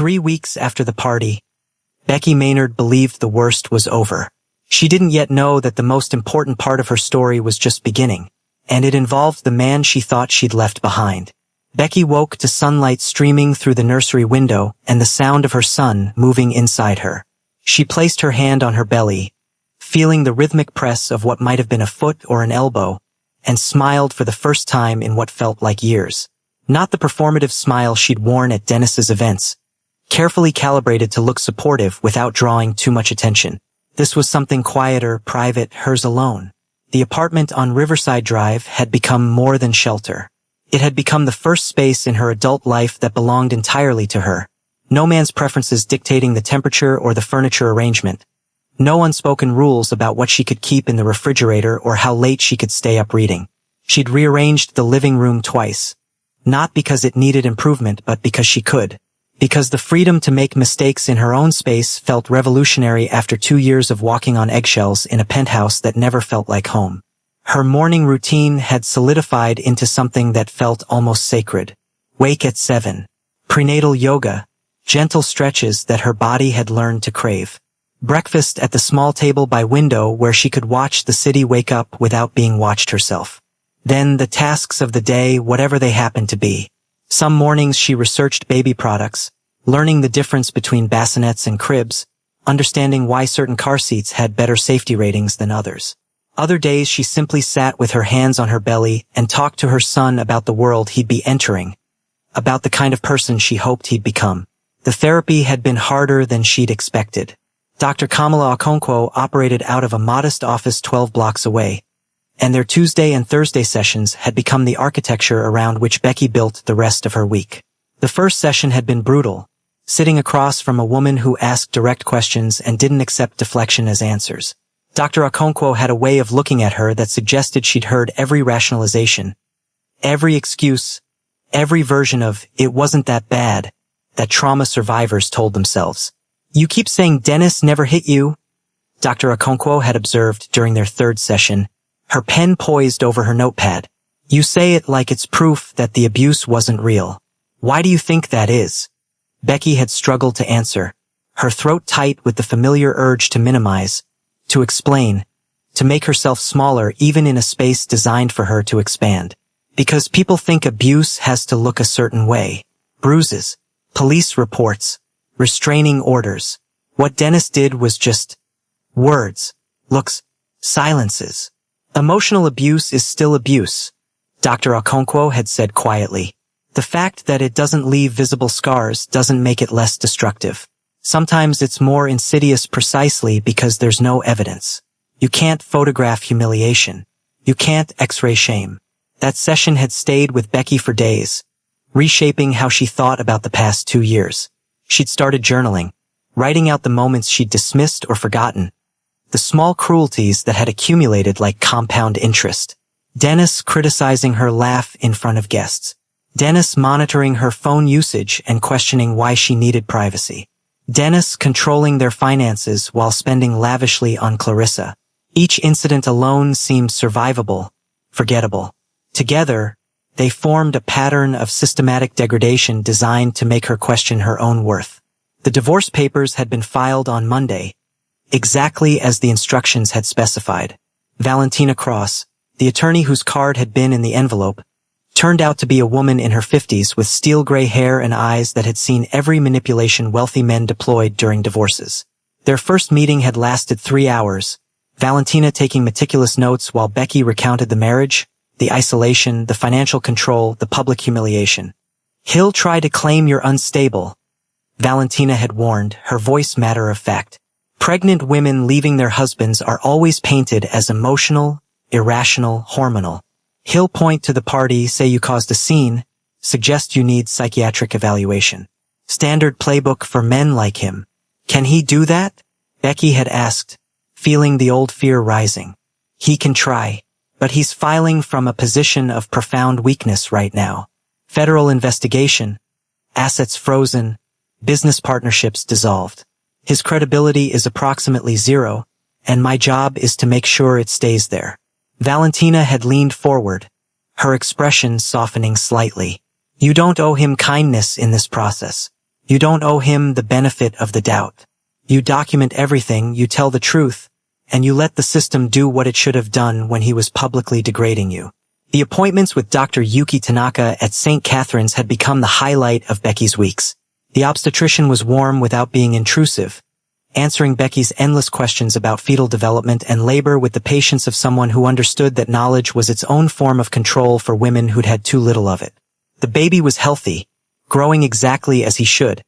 3 weeks after the party, Becky Maynard believed the worst was over. She didn't yet know that the most important part of her story was just beginning, and it involved the man she thought she'd left behind. Becky woke to sunlight streaming through the nursery window and the sound of her son moving inside her. She placed her hand on her belly, feeling the rhythmic press of what might have been a foot or an elbow, and smiled for the first time in what felt like years. Not the performative smile she'd worn at Dennis's events, carefully calibrated to look supportive without drawing too much attention. This was something quieter, private, hers alone. The apartment on Riverside Drive had become more than shelter. It had become the first space in her adult life that belonged entirely to her. No man's preferences dictating the temperature or the furniture arrangement. No unspoken rules about what she could keep in the refrigerator or how late she could stay up reading. She'd rearranged the living room twice. Not because it needed improvement, but because she could. Because the freedom to make mistakes in her own space felt revolutionary after 2 years of walking on eggshells in a penthouse that never felt like home. Her morning routine had solidified into something that felt almost sacred. Wake at 7. Prenatal yoga. Gentle stretches that her body had learned to crave. Breakfast at the small table by window where she could watch the city wake up without being watched herself. Then the tasks of the day, whatever they happened to be. Some mornings she researched baby products, learning the difference between bassinets and cribs, understanding why certain car seats had better safety ratings than others. Other days she simply sat with her hands on her belly and talked to her son about the world he'd be entering, about the kind of person she hoped he'd become. The therapy had been harder than she'd expected. Dr. Kamala Okonkwo operated out of a modest office 12 blocks away, and their Tuesday and Thursday sessions had become the architecture around which Becky built the rest of her week. The first session had been brutal, sitting across from a woman who asked direct questions and didn't accept deflection as answers. Dr. Okonkwo had a way of looking at her that suggested she'd heard every rationalization, every excuse, every version of, "it wasn't that bad," that trauma survivors told themselves. "You keep saying Dennis never hit you," Dr. Okonkwo had observed during their third session, her pen poised over her notepad. "You say it like it's proof that the abuse wasn't real. Why do you think that is?" Becky had struggled to answer, her throat tight with the familiar urge to minimize, to explain, to make herself smaller even in a space designed for her to expand. Because people think abuse has to look a certain way. Bruises, police reports, restraining orders. What Dennis did was just words, looks, silences. Emotional abuse is still abuse, Dr. Okonkwo had said quietly. The fact that it doesn't leave visible scars doesn't make it less destructive. Sometimes it's more insidious precisely because there's no evidence. You can't photograph humiliation. You can't X-ray shame. That session had stayed with Becky for days, reshaping how she thought about the past 2 years. She'd started journaling, writing out the moments she'd dismissed or forgotten, the small cruelties that had accumulated like compound interest. Dennis criticizing her laugh in front of guests. Dennis monitoring her phone usage and questioning why she needed privacy. Dennis controlling their finances while spending lavishly on Clarissa. Each incident alone seemed survivable, forgettable. Together, they formed a pattern of systematic degradation designed to make her question her own worth. The divorce papers had been filed on Monday, exactly as the instructions had specified. Valentina Cross, the attorney whose card had been in the envelope, turned out to be a woman in her 50s with steel gray hair and eyes that had seen every manipulation wealthy men deployed during divorces. Their first meeting had lasted 3 hours, Valentina taking meticulous notes while Becky recounted the marriage, the isolation, the financial control, the public humiliation. "He'll try to claim you're unstable," Valentina had warned, her voice matter of fact. Pregnant women leaving their husbands are always painted as emotional, irrational, hormonal. "He'll point to the party, say you caused a scene, suggest you need psychiatric evaluation. Standard playbook for men like him. Can he do that?" Becky had asked, feeling the old fear rising. "He can try, but he's filing from a position of profound weakness right now. Federal investigation, assets frozen, business partnerships dissolved. His credibility is approximately 0, and my job is to make sure it stays there." Valentina had leaned forward, her expression softening slightly. "You don't owe him kindness in this process. You don't owe him the benefit of the doubt. You document everything, you tell the truth, and you let the system do what it should have done when he was publicly degrading you. The appointments with Dr. Yuki Tanaka at St. Catherine's had become the highlight of Becky's weeks. The obstetrician was warm without being intrusive, answering Becky's endless questions about fetal development and labor with the patience of someone who understood that knowledge was its own form of control for women who'd had too little of it. The baby was healthy, growing exactly as he should,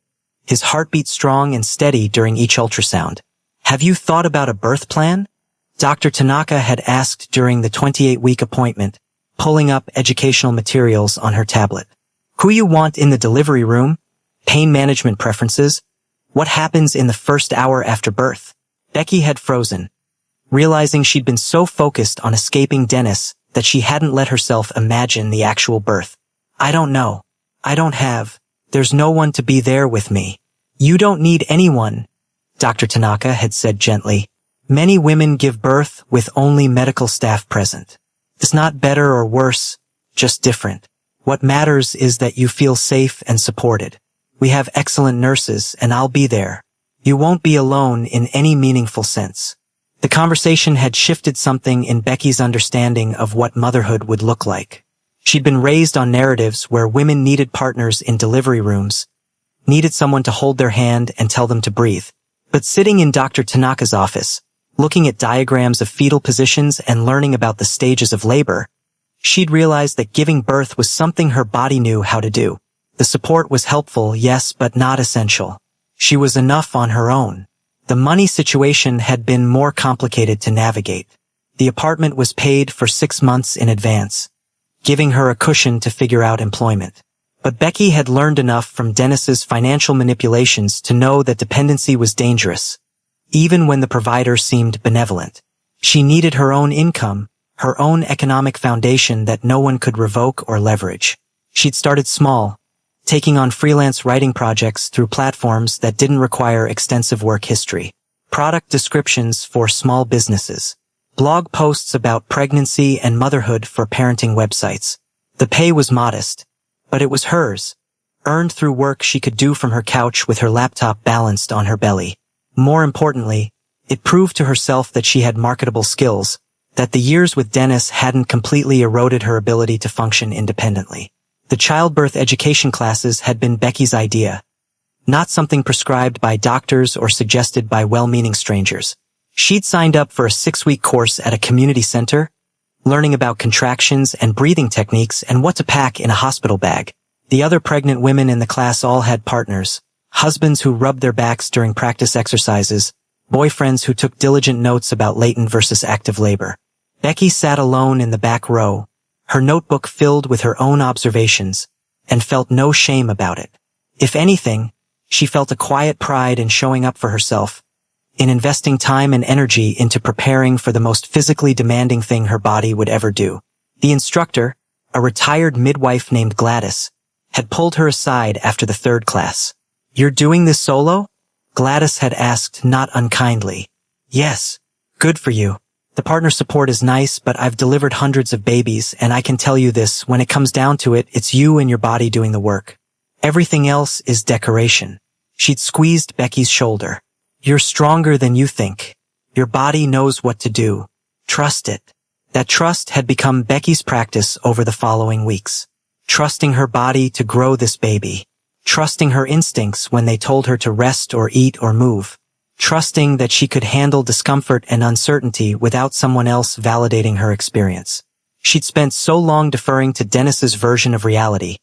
his heartbeat strong and steady during each ultrasound. Have you thought about a birth plan? Dr. Tanaka had asked during the 28-week appointment, pulling up educational materials on her tablet. Who you want in the delivery room? Pain management preferences? What happens in the first hour after birth? Becky had frozen, realizing she'd been so focused on escaping Dennis that she hadn't let herself imagine the actual birth. I don't know. There's no one to be there with me. You don't need anyone, Dr. Tanaka had said gently. Many women give birth with only medical staff present. It's not better or worse, just different. What matters is that you feel safe and supported. We have excellent nurses, and I'll be there. You won't be alone in any meaningful sense. The conversation had shifted something in Becky's understanding of what motherhood would look like. She'd been raised on narratives where women needed partners in delivery rooms, needed someone to hold their hand and tell them to breathe. But sitting in Dr. Tanaka's office, looking at diagrams of fetal positions and learning about the stages of labor, she'd realized that giving birth was something her body knew how to do. The support was helpful, yes, but not essential. She was enough on her own. The money situation had been more complicated to navigate. The apartment was paid for 6 months in advance, giving her a cushion to figure out employment. But Becky had learned enough from Dennis's financial manipulations to know that dependency was dangerous, even when the provider seemed benevolent. She needed her own income, her own economic foundation that no one could revoke or leverage. She'd started small, taking on freelance writing projects through platforms that didn't require extensive work history. Product descriptions for small businesses. Blog posts about pregnancy and motherhood for parenting websites. The pay was modest, but it was hers, earned through work she could do from her couch with her laptop balanced on her belly. More importantly, it proved to herself that she had marketable skills, that the years with Dennis hadn't completely eroded her ability to function independently. The childbirth education classes had been Becky's idea, not something prescribed by doctors or suggested by well-meaning strangers. She'd signed up for a 6-week course at a community center, learning about contractions and breathing techniques and what to pack in a hospital bag. The other pregnant women in the class all had partners, husbands who rubbed their backs during practice exercises, boyfriends who took diligent notes about latent versus active labor. Becky sat alone in the back row, her notebook filled with her own observations, and felt no shame about it. If anything, she felt a quiet pride in showing up for herself, in investing time and energy into preparing for the most physically demanding thing her body would ever do. The instructor, a retired midwife named Gladys, had pulled her aside after the 3rd class. "You're doing this solo?" Gladys had asked not unkindly. "Yes. Good for you. The partner support is nice, but I've delivered hundreds of babies, and I can tell you this, when it comes down to it, it's you and your body doing the work. Everything else is decoration." She'd squeezed Becky's shoulder. "You're stronger than you think. Your body knows what to do. Trust it." That trust had become Becky's practice over the following weeks. Trusting her body to grow this baby. Trusting her instincts when they told her to rest or eat or move. Trusting that she could handle discomfort and uncertainty without someone else validating her experience. She'd spent so long deferring to Dennis's version of reality,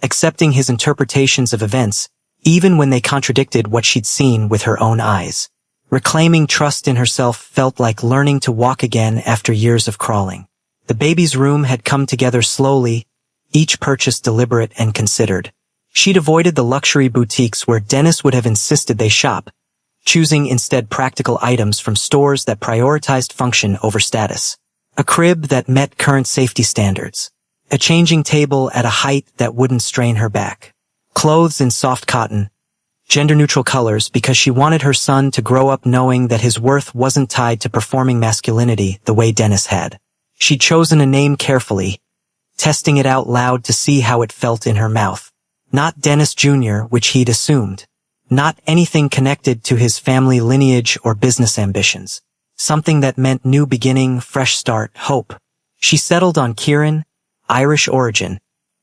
accepting his interpretations of events, even when they contradicted what she'd seen with her own eyes. Reclaiming trust in herself felt like learning to walk again after years of crawling. The baby's room had come together slowly, each purchase deliberate and considered. She'd avoided the luxury boutiques where Dennis would have insisted they shop, choosing instead practical items from stores that prioritized function over status. A crib that met current safety standards. A changing table at a height that wouldn't strain her back. Clothes in soft cotton, gender-neutral colors, because she wanted her son to grow up knowing that his worth wasn't tied to performing masculinity the way Dennis had. She'd chosen a name carefully, testing it out loud to see how it felt in her mouth. Not Dennis Jr., which he'd assumed. Not anything connected to his family lineage or business ambitions. Something that meant new beginning, fresh start, hope. She settled on Kieran, Irish origin,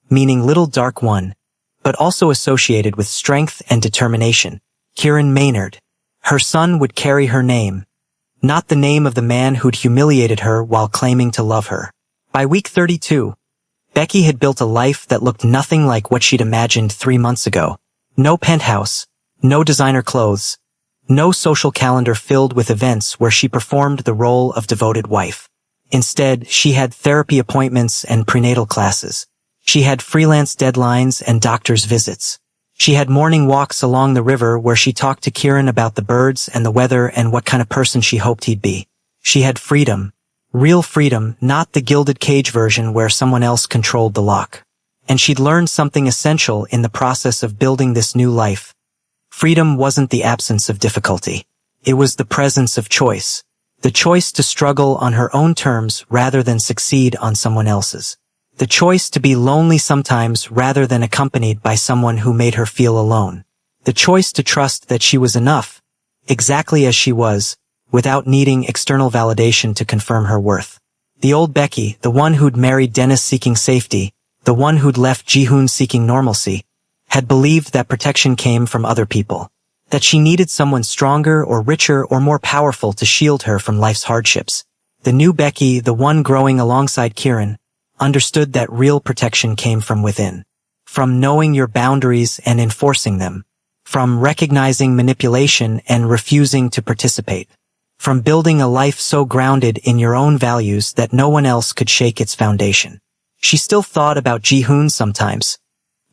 meaning little dark one, but also associated with strength and determination. Kieran Maynard. Her son would carry her name, not the name of the man who'd humiliated her while claiming to love her. By week 32, Becky had built a life that looked nothing like what she'd imagined 3 months ago. No penthouse, no designer clothes, no social calendar filled with events where she performed the role of devoted wife. Instead, she had therapy appointments and prenatal classes. She had freelance deadlines and doctor's visits. She had morning walks along the river where she talked to Kieran about the birds and the weather and what kind of person she hoped he'd be. She had freedom. Real freedom, not the gilded cage version where someone else controlled the lock. And she'd learned something essential in the process of building this new life. Freedom wasn't the absence of difficulty. It was the presence of choice. The choice to struggle on her own terms rather than succeed on someone else's. The choice to be lonely sometimes rather than accompanied by someone who made her feel alone. The choice to trust that she was enough, exactly as she was, without needing external validation to confirm her worth. The old Becky, the one who'd married Dennis seeking safety, the one who'd left Jihoon seeking normalcy, had believed that protection came from other people. That she needed someone stronger or richer or more powerful to shield her from life's hardships. The new Becky, the one growing alongside Kieran, understood that real protection came from within. From knowing your boundaries and enforcing them. From recognizing manipulation and refusing to participate. From building a life so grounded in your own values that no one else could shake its foundation. She still thought about Jihoon sometimes.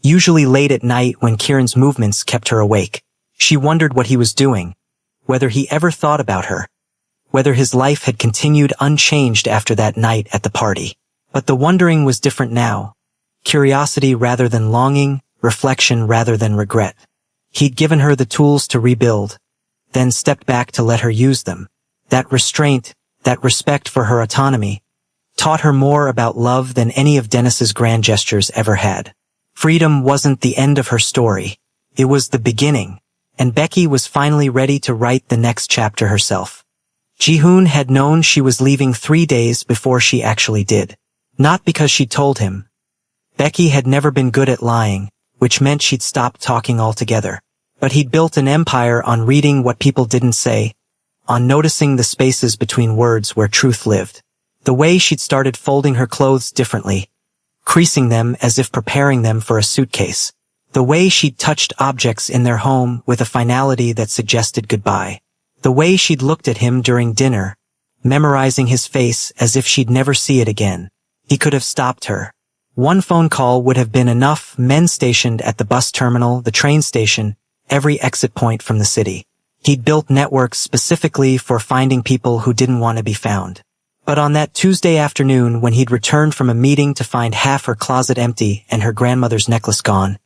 Usually late at night when Kieran's movements kept her awake. She wondered what he was doing. Whether he ever thought about her. Whether his life had continued unchanged after that night at the party. But the wondering was different now. Curiosity rather than longing, reflection rather than regret. He'd given her the tools to rebuild, then stepped back to let her use them. That restraint, that respect for her autonomy, taught her more about love than any of Dennis's grand gestures ever had. Freedom wasn't the end of her story. It was the beginning, and Becky was finally ready to write the next chapter herself. Jihoon had known she was leaving 3 days before she actually did. Not because she told him. Becky had never been good at lying, which meant she'd stopped talking altogether. But he'd built an empire on reading what people didn't say, on noticing the spaces between words where truth lived. The way she'd started folding her clothes differently, creasing them as if preparing them for a suitcase. The way she'd touched objects in their home with a finality that suggested goodbye. The way she'd looked at him during dinner, memorizing his face as if she'd never see it again. He could have stopped her. One phone call would have been enough. Men stationed at the bus terminal, the train station, every exit point from the city. He'd built networks specifically for finding people who didn't want to be found. But on that Tuesday afternoon when he'd returned from a meeting to find half her closet empty and her grandmother's necklace gone,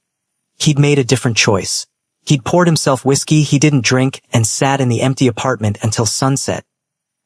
he'd made a different choice. He'd poured himself whiskey he didn't drink and sat in the empty apartment until sunset,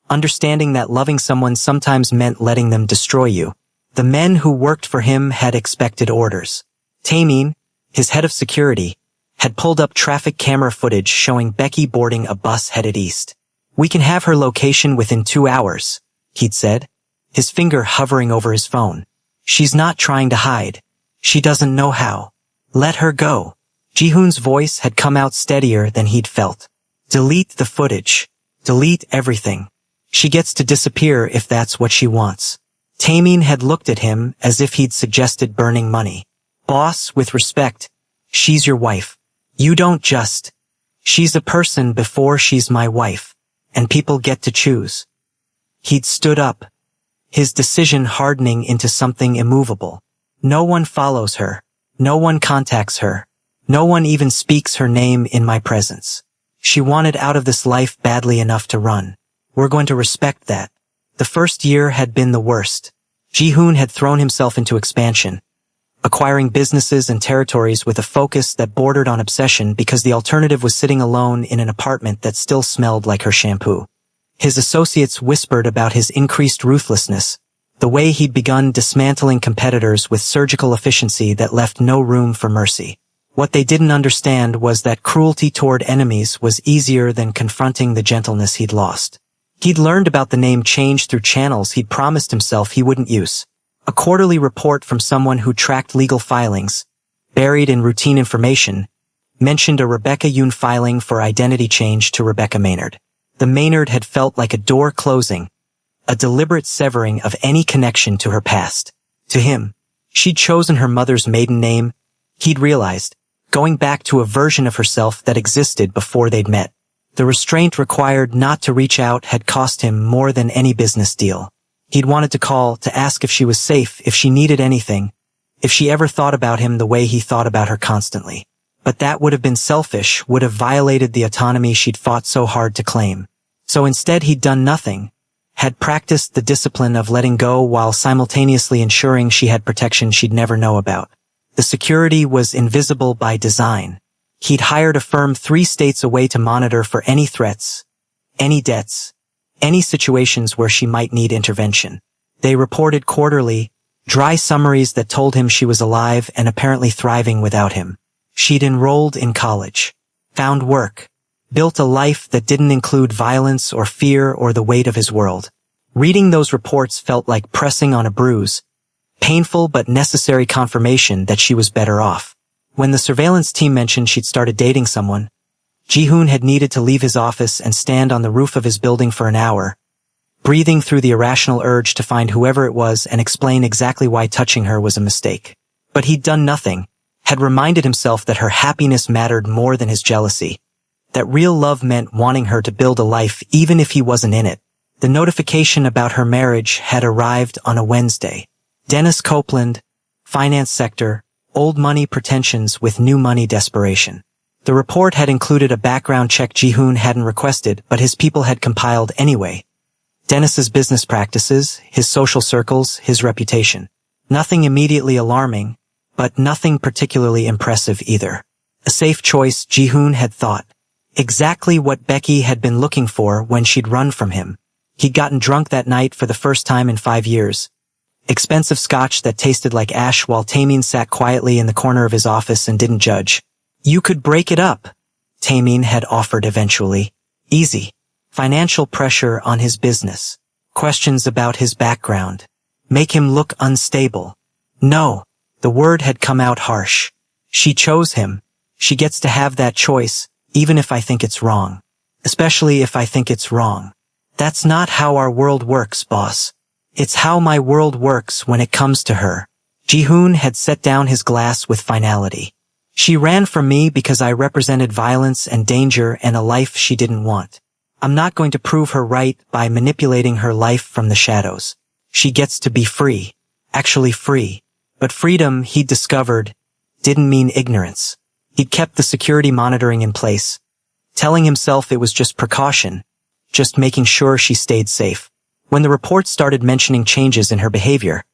understanding that loving someone sometimes meant letting them destroy you. The men who worked for him had expected orders. Tameen, his head of security, had pulled up traffic camera footage showing Becky boarding a bus headed east. "We can have her location within 2 hours," he'd said, his finger hovering over his phone. "She's not trying to hide. She doesn't know how. Let her go." Jihoon's voice had come out steadier than he'd felt. "Delete the footage. Delete everything. She gets to disappear if that's what she wants." Tameen had looked at him as if he'd suggested burning money. "Boss, with respect, she's your wife. You don't just. She's a person before she's my wife, and people get to choose." He'd stood up, his decision hardening into something immovable. "No one follows her. No one contacts her. No one even speaks her name in my presence. She wanted out of this life badly enough to run. We're going to respect that." The first year had been the worst. Jihoon had thrown himself into expansion, acquiring businesses and territories with a focus that bordered on obsession because the alternative was sitting alone in an apartment that still smelled like her shampoo. His associates whispered about his increased ruthlessness, the way he'd begun dismantling competitors with surgical efficiency that left no room for mercy. What they didn't understand was that cruelty toward enemies was easier than confronting the gentleness he'd lost. He'd learned about the name change through channels he'd promised himself he wouldn't use. A quarterly report from someone who tracked legal filings, buried in routine information, mentioned a Rebecca Yoon filing for identity change to Rebecca Maynard. The Maynard had felt like a door closing, a deliberate severing of any connection to her past. To him, she'd chosen her mother's maiden name. He'd realized, going back to a version of herself that existed before they'd met. The restraint required not to reach out had cost him more than any business deal. He'd wanted to call to ask if she was safe, if she needed anything, if she ever thought about him the way he thought about her constantly. But that would have been selfish, would have violated the autonomy she'd fought so hard to claim. So instead he'd done nothing, had practiced the discipline of letting go while simultaneously ensuring she had protection she'd never know about. The security was invisible by design. He'd hired a firm 3 states away to monitor for any threats, any debts, any situations where she might need intervention. They reported quarterly, dry summaries that told him she was alive and apparently thriving without him. She'd enrolled in college, found work, built a life that didn't include violence or fear or the weight of his world. Reading those reports felt like pressing on a bruise, painful but necessary confirmation that she was better off. When the surveillance team mentioned she'd started dating someone, Ji-hoon had needed to leave his office and stand on the roof of his building for an hour, breathing through the irrational urge to find whoever it was and explain exactly why touching her was a mistake. But he'd done nothing, had reminded himself that her happiness mattered more than his jealousy, that real love meant wanting her to build a life even if he wasn't in it. The notification about her marriage had arrived on a Wednesday. Dennis Copeland, finance sector, old money pretensions with new money desperation. The report had included a background check Ji-hoon hadn't requested, but his people had compiled anyway. Dennis's business practices, his social circles, his reputation. Nothing immediately alarming, but nothing particularly impressive either. A safe choice, Ji-hoon had thought. Exactly what Becky had been looking for when she'd run from him. He'd gotten drunk that night for the first time in 5 years. Expensive scotch that tasted like ash while Taemin sat quietly in the corner of his office and didn't judge. You could break it up, Taemin had offered eventually. Easy. Financial pressure on his business. Questions about his background. Make him look unstable. No. The word had come out harsh. She chose him. She gets to have that choice, even if I think it's wrong. Especially if I think it's wrong. That's not how our world works, boss. It's how my world works when it comes to her. Ji-hoon had set down his glass with finality. She ran from me because I represented violence and danger and a life she didn't want. I'm not going to prove her right by manipulating her life from the shadows. She gets to be free. Actually free. But freedom, he'd discovered, didn't mean ignorance. He'd kept the security monitoring in place, telling himself it was just precaution, just making sure she stayed safe. When the report started mentioning changes in her behavior,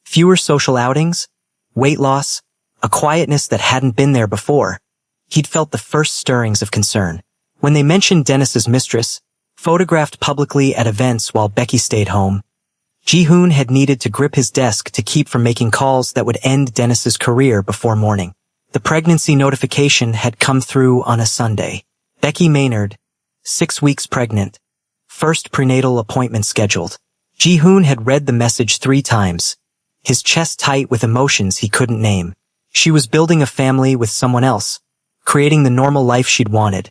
fewer social outings, weight loss, a quietness that hadn't been there before, he'd felt the first stirrings of concern. When they mentioned Dennis's mistress, photographed publicly at events while Becky stayed home, Ji-hoon had needed to grip his desk to keep from making calls that would end Dennis's career before morning. The pregnancy notification had come through on a Sunday. Becky Maynard, 6 weeks pregnant, first prenatal appointment scheduled. Ji-hoon had read the message 3 times, his chest tight with emotions he couldn't name. She was building a family with someone else, creating the normal life she'd wanted,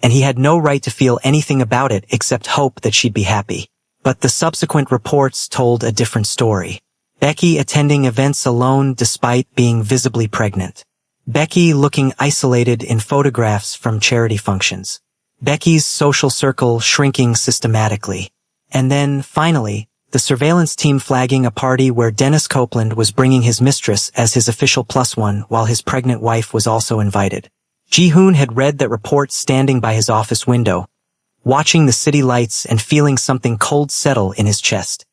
and he had no right to feel anything about it except hope that she'd be happy. But the subsequent reports told a different story. Becky attending events alone despite being visibly pregnant. Becky looking isolated in photographs from charity functions. Becky's social circle shrinking systematically. And then, finally, the surveillance team flagging a party where Dennis Copeland was bringing his mistress as his official +1 while his pregnant wife was also invited. Ji-hoon had read that report standing by his office window, watching the city lights and feeling something cold settle in his chest.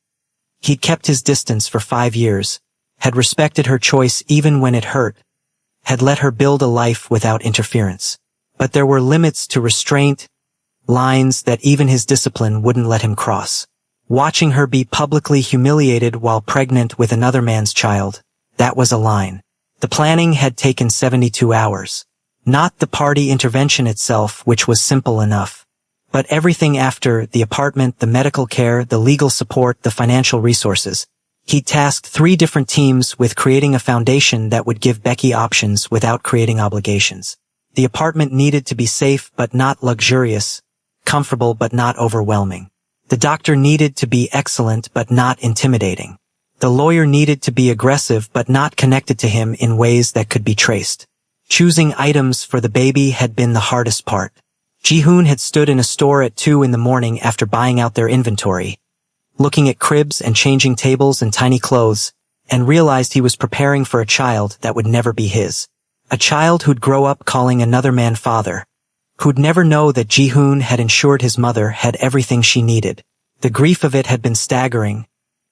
He'd kept his distance for 5 years, had respected her choice even when it hurt, had let her build a life without interference. But there were limits to restraint, lines that even his discipline wouldn't let him cross. Watching her be publicly humiliated while pregnant with another man's child, that was a line. The planning had taken 72 hours. Not the party intervention itself, which was simple enough, but everything after: the apartment, the medical care, the legal support, the financial resources. He tasked 3 different teams with creating a foundation that would give Becky options without creating obligations. The apartment needed to be safe but not luxurious, comfortable but not overwhelming. The doctor needed to be excellent but not intimidating. The lawyer needed to be aggressive but not connected to him in ways that could be traced. Choosing items for the baby had been the hardest part. Ji-hoon had stood in a store at 2 in the morning after buying out their inventory, looking at cribs and changing tables and tiny clothes, and realized he was preparing for a child that would never be his. A child who'd grow up calling another man father, who'd never know that Ji-hoon had ensured his mother had everything she needed. The grief of it had been staggering,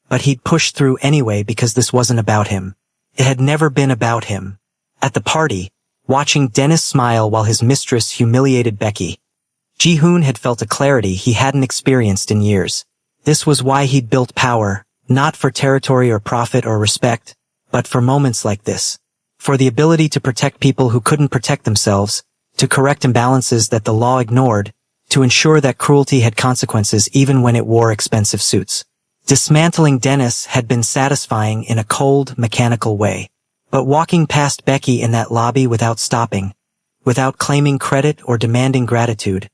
but he'd pushed through anyway because this wasn't about him. It had never been about him. At the party, watching Dennis smile while his mistress humiliated Becky, Ji-hoon had felt a clarity he hadn't experienced in years. This was why he'd built power, not for territory or profit or respect, but for moments like this. For the ability to protect people who couldn't protect themselves, to correct imbalances that the law ignored, to ensure that cruelty had consequences even when it wore expensive suits. Dismantling Dennis had been satisfying in a cold, mechanical way. But walking past Becky in that lobby without stopping, without claiming credit or demanding gratitude,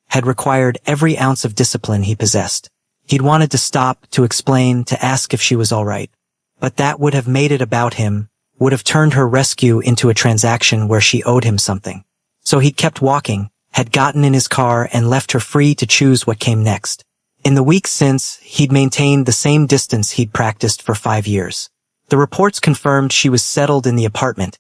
had required every ounce of discipline he possessed. He'd wanted to stop, to explain, to ask if she was all right. But that would have made it about him, would have turned her rescue into a transaction where she owed him something. So he'd kept walking, had gotten in his car and left her free to choose what came next. In the weeks since, he'd maintained the same distance he'd practiced for 5 years. The reports confirmed she was settled in the apartment,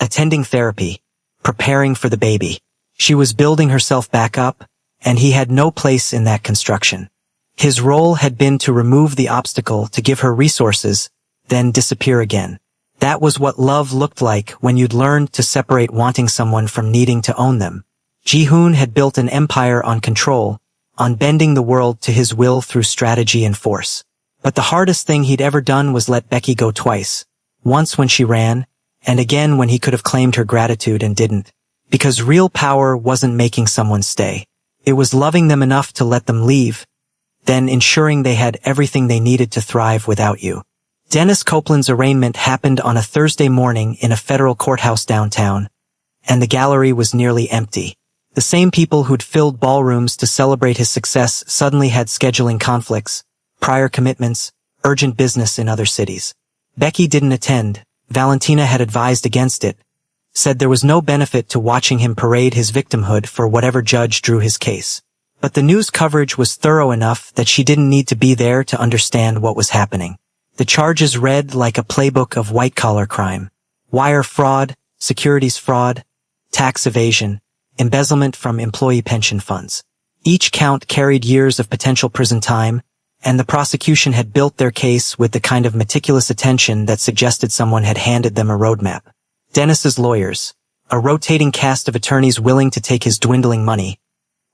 attending therapy, preparing for the baby. She was building herself back up, and he had no place in that construction. His role had been to remove the obstacle, to give her resources, then disappear again. That was what love looked like when you'd learned to separate wanting someone from needing to own them. Ji-hoon had built an empire on control, on bending the world to his will through strategy and force. But the hardest thing he'd ever done was let Becky go twice. Once when she ran, and again when he could have claimed her gratitude and didn't. Because real power wasn't making someone stay. It was loving them enough to let them leave, then ensuring they had everything they needed to thrive without you. Dennis Copeland's arraignment happened on a Thursday morning in a federal courthouse downtown, and the gallery was nearly empty. The same people who'd filled ballrooms to celebrate his success suddenly had scheduling conflicts, prior commitments, urgent business in other cities. Becky didn't attend. Valentina had advised against it, said there was no benefit to watching him parade his victimhood for whatever judge drew his case. But the news coverage was thorough enough that she didn't need to be there to understand what was happening. The charges read like a playbook of white-collar crime. Wire fraud, securities fraud, tax evasion, embezzlement from employee pension funds. Each count carried years of potential prison time, and the prosecution had built their case with the kind of meticulous attention that suggested someone had handed them a roadmap. Dennis's lawyers, a rotating cast of attorneys willing to take his dwindling money,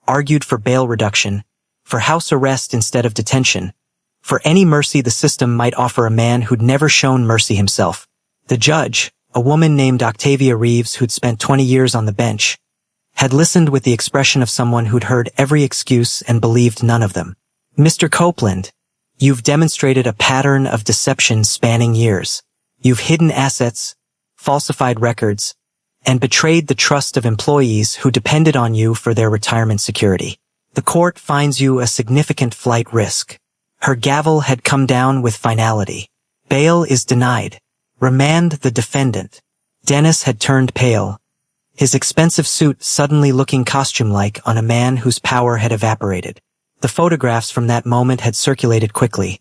argued for bail reduction, for house arrest instead of detention, for any mercy the system might offer a man who'd never shown mercy himself. The judge, a woman named Octavia Reeves who'd spent 20 years on the bench, had listened with the expression of someone who'd heard every excuse and believed none of them. Mr. Copeland, you've demonstrated a pattern of deception spanning years. You've hidden assets, falsified records, and betrayed the trust of employees who depended on you for their retirement security. The court finds you a significant flight risk. Her gavel had come down with finality. Bail is denied. Remand the defendant. Dennis had turned pale, his expensive suit suddenly looking costume-like on a man whose power had evaporated. The photographs from that moment had circulated quickly.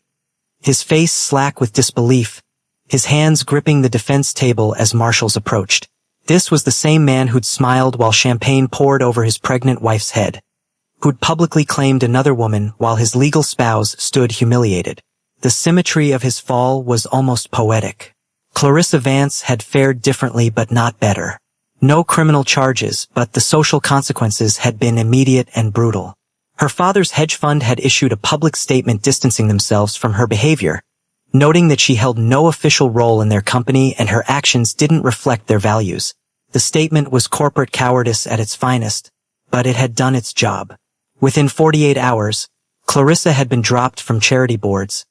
His face slack with disbelief, his hands gripping the defense table as marshals approached. This was the same man who'd smiled while champagne poured over his pregnant wife's head, who'd publicly claimed another woman while his legal spouse stood humiliated. The symmetry of his fall was almost poetic. Clarissa Vance had fared differently but not better. No criminal charges, but the social consequences had been immediate and brutal. Her father's hedge fund had issued a public statement distancing themselves from her behavior, noting that she held no official role in their company and her actions didn't reflect their values. The statement was corporate cowardice at its finest, but it had done its job. Within 48 hours, Clarissa had been dropped from charity boards,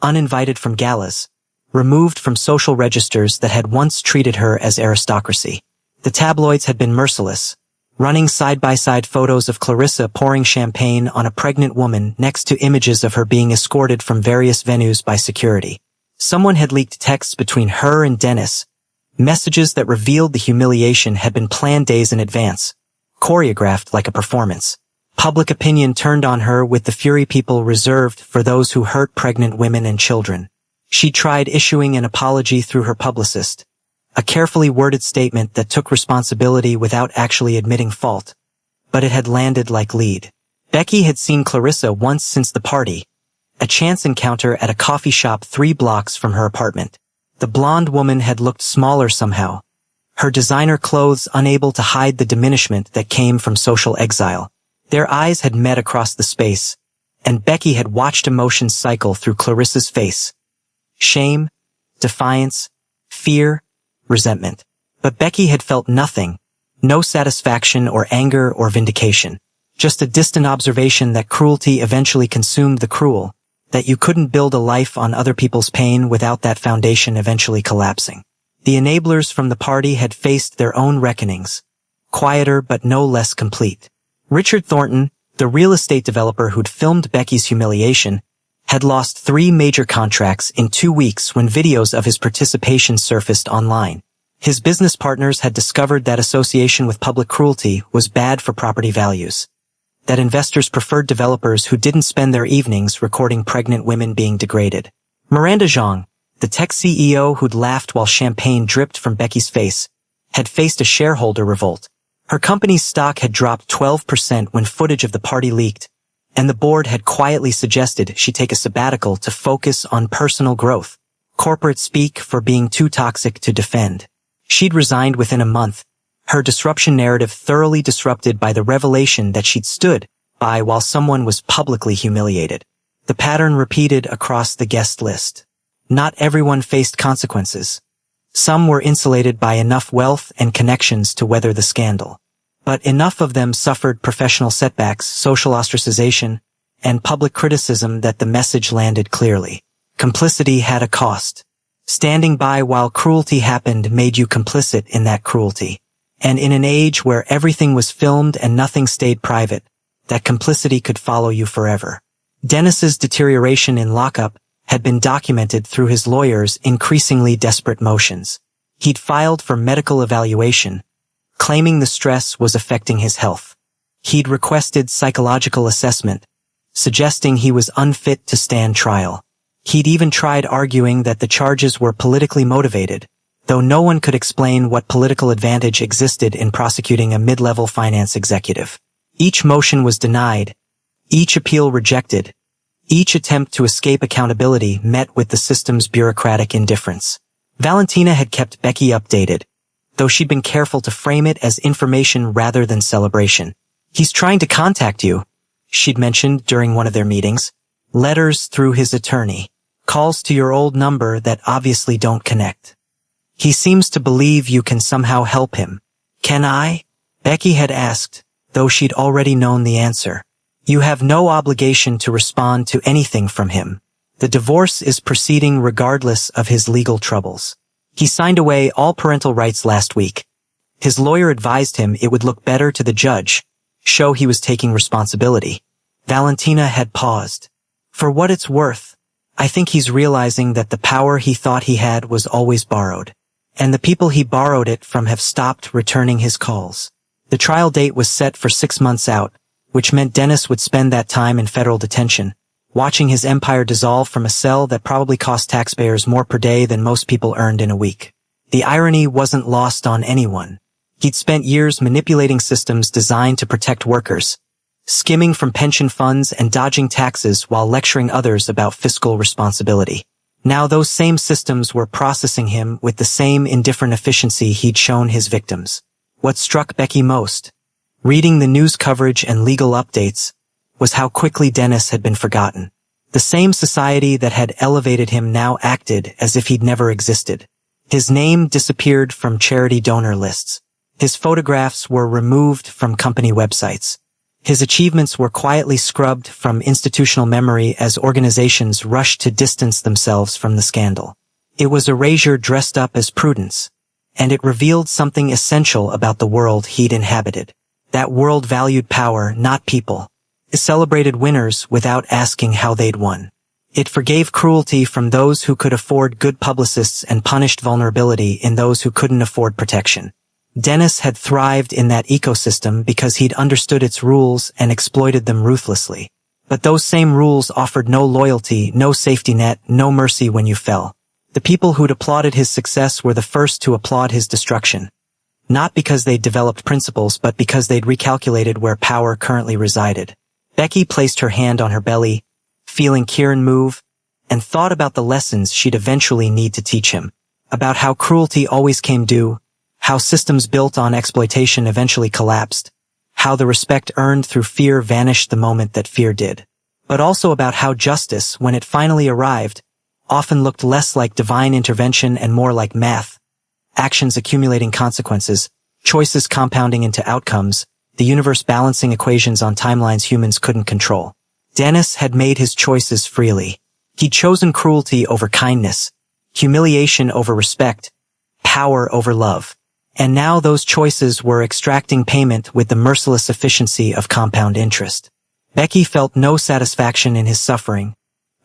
uninvited from galas, removed from social registers that had once treated her as aristocracy. The tabloids had been merciless, running side-by-side photos of Clarissa pouring champagne on a pregnant woman next to images of her being escorted from various venues by security. Someone had leaked texts between her and Dennis, messages that revealed the humiliation had been planned days in advance, choreographed like a performance. Public opinion turned on her with the fury people reserved for those who hurt pregnant women and children. She tried issuing an apology through her publicist, a carefully worded statement that took responsibility without actually admitting fault, but it had landed like lead. Becky had seen Clarissa once since the party, a chance encounter at a coffee shop 3 blocks from her apartment. The blonde woman had looked smaller somehow, her designer clothes unable to hide the diminishment that came from social exile. Their eyes had met across the space, and Becky had watched emotions cycle through Clarissa's face. Shame, defiance, fear, resentment. But Becky had felt nothing, no satisfaction or anger or vindication, just a distant observation that cruelty eventually consumed the cruel, that you couldn't build a life on other people's pain without that foundation eventually collapsing. The enablers from the party had faced their own reckonings, quieter but no less complete. Richard Thornton, the real estate developer who'd filmed Becky's humiliation, had lost 3 major contracts in 2 weeks when videos of his participation surfaced online. His business partners had discovered that association with public cruelty was bad for property values, that investors preferred developers who didn't spend their evenings recording pregnant women being degraded. Miranda Zhang, the tech CEO who'd laughed while champagne dripped from Becky's face, had faced a shareholder revolt. Her company's stock had dropped 12% when footage of the party leaked, and the board had quietly suggested she take a sabbatical to focus on personal growth, corporate speak for being too toxic to defend. She'd resigned within a month, her disruption narrative thoroughly disrupted by the revelation that she'd stood by while someone was publicly humiliated. The pattern repeated across the guest list. Not everyone faced consequences. Some were insulated by enough wealth and connections to weather the scandal. But enough of them suffered professional setbacks, social ostracization, and public criticism that the message landed clearly. Complicity had a cost. Standing by while cruelty happened made you complicit in that cruelty. And in an age where everything was filmed and nothing stayed private, that complicity could follow you forever. Dennis's deterioration in lockup had been documented through his lawyers' increasingly desperate motions. He'd filed for medical evaluation, claiming the stress was affecting his health. He'd requested psychological assessment, suggesting he was unfit to stand trial. He'd even tried arguing that the charges were politically motivated, though no one could explain what political advantage existed in prosecuting a mid-level finance executive. Each motion was denied, each appeal rejected, each attempt to escape accountability met with the system's bureaucratic indifference. Valentina had kept Becky updated, though she'd been careful to frame it as information rather than celebration. "He's trying to contact you," she'd mentioned during one of their meetings. "Letters through his attorney. Calls to your old number that obviously don't connect. He seems to believe you can somehow help him. Can I?" Becky had asked, though she'd already known the answer. "You have no obligation to respond to anything from him. The divorce is proceeding regardless of his legal troubles. He signed away all parental rights last week. His lawyer advised him it would look better to the judge, show he was taking responsibility." Valentina had paused. "For what it's worth, I think he's realizing that the power he thought he had was always borrowed, and the people he borrowed it from have stopped returning his calls." The trial date was set for 6 months out, which meant Dennis would spend that time in federal detention, watching his empire dissolve from a cell that probably cost taxpayers more per day than most people earned in a week. The irony wasn't lost on anyone. He'd spent years manipulating systems designed to protect workers, skimming from pension funds and dodging taxes while lecturing others about fiscal responsibility. Now those same systems were processing him with the same indifferent efficiency he'd shown his victims. What struck Becky most, reading the news coverage and legal updates, was how quickly Dennis had been forgotten. The same society that had elevated him now acted as if he'd never existed. His name disappeared from charity donor lists. His photographs were removed from company websites. His achievements were quietly scrubbed from institutional memory as organizations rushed to distance themselves from the scandal. It was erasure dressed up as prudence, and it revealed something essential about the world he'd inhabited. That world valued power, not people. It celebrated winners without asking how they'd won. It forgave cruelty from those who could afford good publicists and punished vulnerability in those who couldn't afford protection. Dennis had thrived in that ecosystem because he'd understood its rules and exploited them ruthlessly. But those same rules offered no loyalty, no safety net, no mercy when you fell. The people who'd applauded his success were the first to applaud his destruction. Not because they'd developed principles, but because they'd recalculated where power currently resided. Becky placed her hand on her belly, feeling Kieran move, and thought about the lessons she'd eventually need to teach him. About how cruelty always came due, how systems built on exploitation eventually collapsed, how the respect earned through fear vanished the moment that fear did. But also about how justice, when it finally arrived, often looked less like divine intervention and more like math. Actions accumulating consequences, choices compounding into outcomes, the universe balancing equations on timelines humans couldn't control. Dennis had made his choices freely. He'd chosen cruelty over kindness, humiliation over respect, power over love. And now those choices were extracting payment with the merciless efficiency of compound interest. Becky felt no satisfaction in his suffering,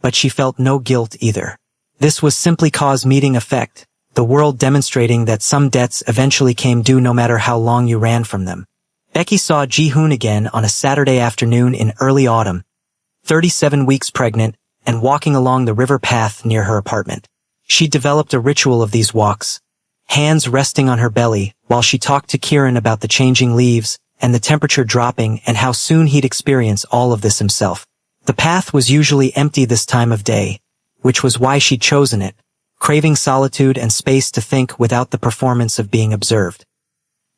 but she felt no guilt either. This was simply cause meeting effect, the world demonstrating that some debts eventually came due no matter how long you ran from them. Becky saw Ji-hoon again on a Saturday afternoon in early autumn, 37 weeks pregnant, and walking along the river path near her apartment. She developed a ritual of these walks, hands resting on her belly, while she talked to Kieran about the changing leaves and the temperature dropping and how soon he'd experience all of this himself. The path was usually empty this time of day, which was why she'd chosen it, craving solitude and space to think without the performance of being observed.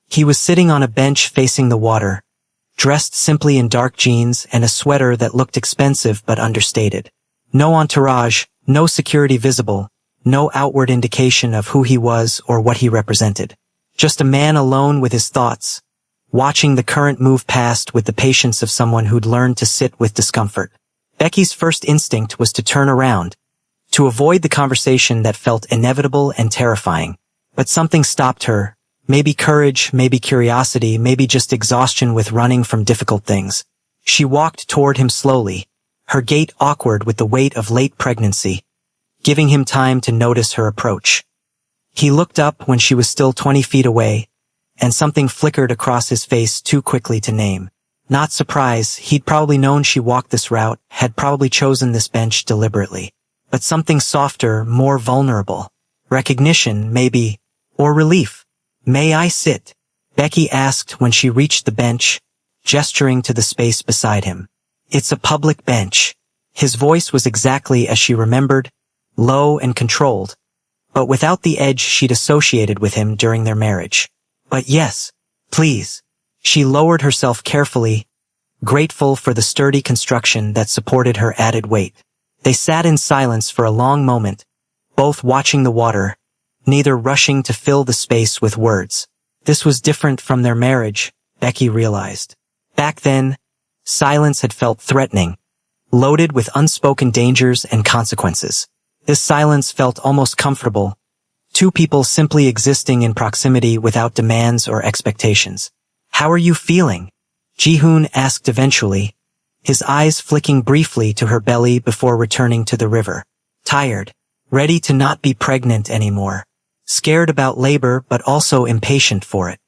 He was sitting on a bench facing the water, dressed simply in dark jeans and a sweater that looked expensive but understated. No entourage, no security visible, no outward indication of who he was or what he represented. Just a man alone with his thoughts, watching the current move past with the patience of someone who'd learned to sit with discomfort. Becky's first instinct was to turn around, to avoid the conversation that felt inevitable and terrifying. But something stopped her. Maybe courage, maybe curiosity, maybe just exhaustion with running from difficult things. She walked toward him slowly, her gait awkward with the weight of late pregnancy, giving him time to notice her approach. He looked up when she was still 20 feet away, and something flickered across his face too quickly to name. Not surprise, he'd probably known she walked this route, had probably chosen this bench deliberately. But something softer, more vulnerable. Recognition, maybe, or relief. "May I sit?" Becky asked when she reached the bench, gesturing to the space beside him. "It's a public bench." His voice was exactly as she remembered, low and controlled, but without the edge she'd associated with him during their marriage. "But yes, please." She lowered herself carefully, grateful for the sturdy construction that supported her added weight. They sat in silence for a long moment, both watching the water, neither rushing to fill the space with words. This was different from their marriage, Becky realized. Back then, silence had felt threatening, loaded with unspoken dangers and consequences. This silence felt almost comfortable, two people simply existing in proximity without demands or expectations. "How are you feeling?" Ji-hoon asked eventually, his eyes flicking briefly to her belly before returning to the river. "Tired, ready to not be pregnant anymore. Scared about labor but also impatient for it."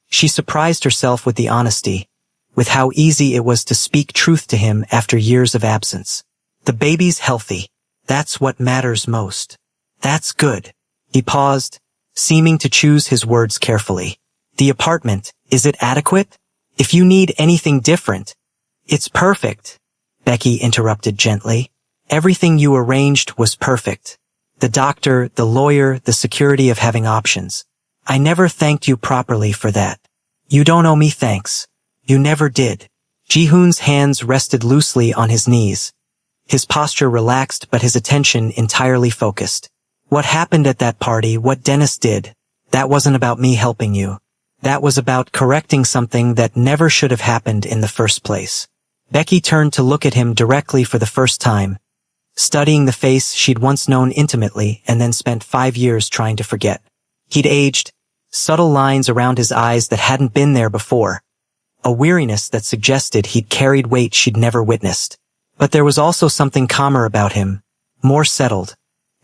She surprised herself with the honesty, with how easy it was to speak truth to him after years of absence. "The baby's healthy. That's what matters most." "That's good." He paused, seeming to choose his words carefully. "The apartment, is it adequate? If you need anything different..." "It's perfect," Becky interrupted gently. "Everything you arranged was perfect. The doctor, the lawyer, the security of having options. I never thanked you properly for that." "You don't owe me thanks. You never did." Ji-hoon's hands rested loosely on his knees, his posture relaxed but his attention entirely focused. What happened at that party, what Dennis did, that wasn't about me helping you. That was about correcting something that never should have happened in the first place. Becky turned to look at him directly for the first time, studying the face she'd once known intimately and then spent 5 years trying to forget. He'd aged, subtle lines around his eyes that hadn't been there before, a weariness that suggested he'd carried weight she'd never witnessed. But there was also something calmer about him, more settled,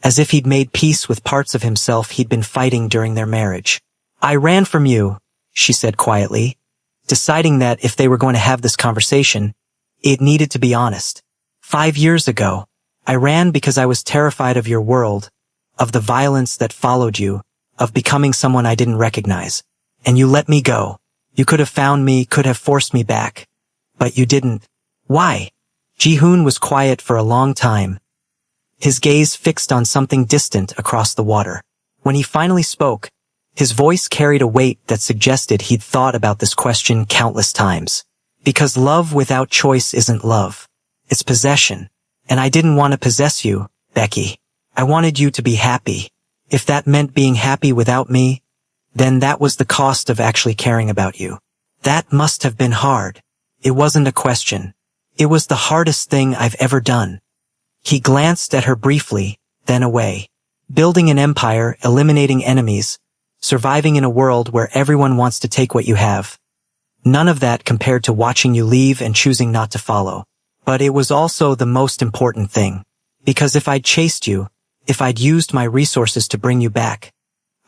as if he'd made peace with parts of himself he'd been fighting during their marriage. "I ran from you," she said quietly, deciding that if they were going to have this conversation, it needed to be honest. 5 years ago, I ran because I was terrified of your world, of the violence that followed you, of becoming someone I didn't recognize. And you let me go. You could have found me, could have forced me back. But you didn't. Why? Ji-hoon was quiet for a long time, his gaze fixed on something distant across the water. When he finally spoke, his voice carried a weight that suggested he'd thought about this question countless times. Because love without choice isn't love. It's possession. And I didn't want to possess you, Becky. I wanted you to be happy. If that meant being happy without me, then that was the cost of actually caring about you. That must have been hard. It wasn't a question. It was the hardest thing I've ever done. He glanced at her briefly, then away. Building an empire, eliminating enemies, surviving in a world where everyone wants to take what you have. None of that compared to watching you leave and choosing not to follow. But it was also the most important thing. Because if I'd chased you, if I'd used my resources to bring you back,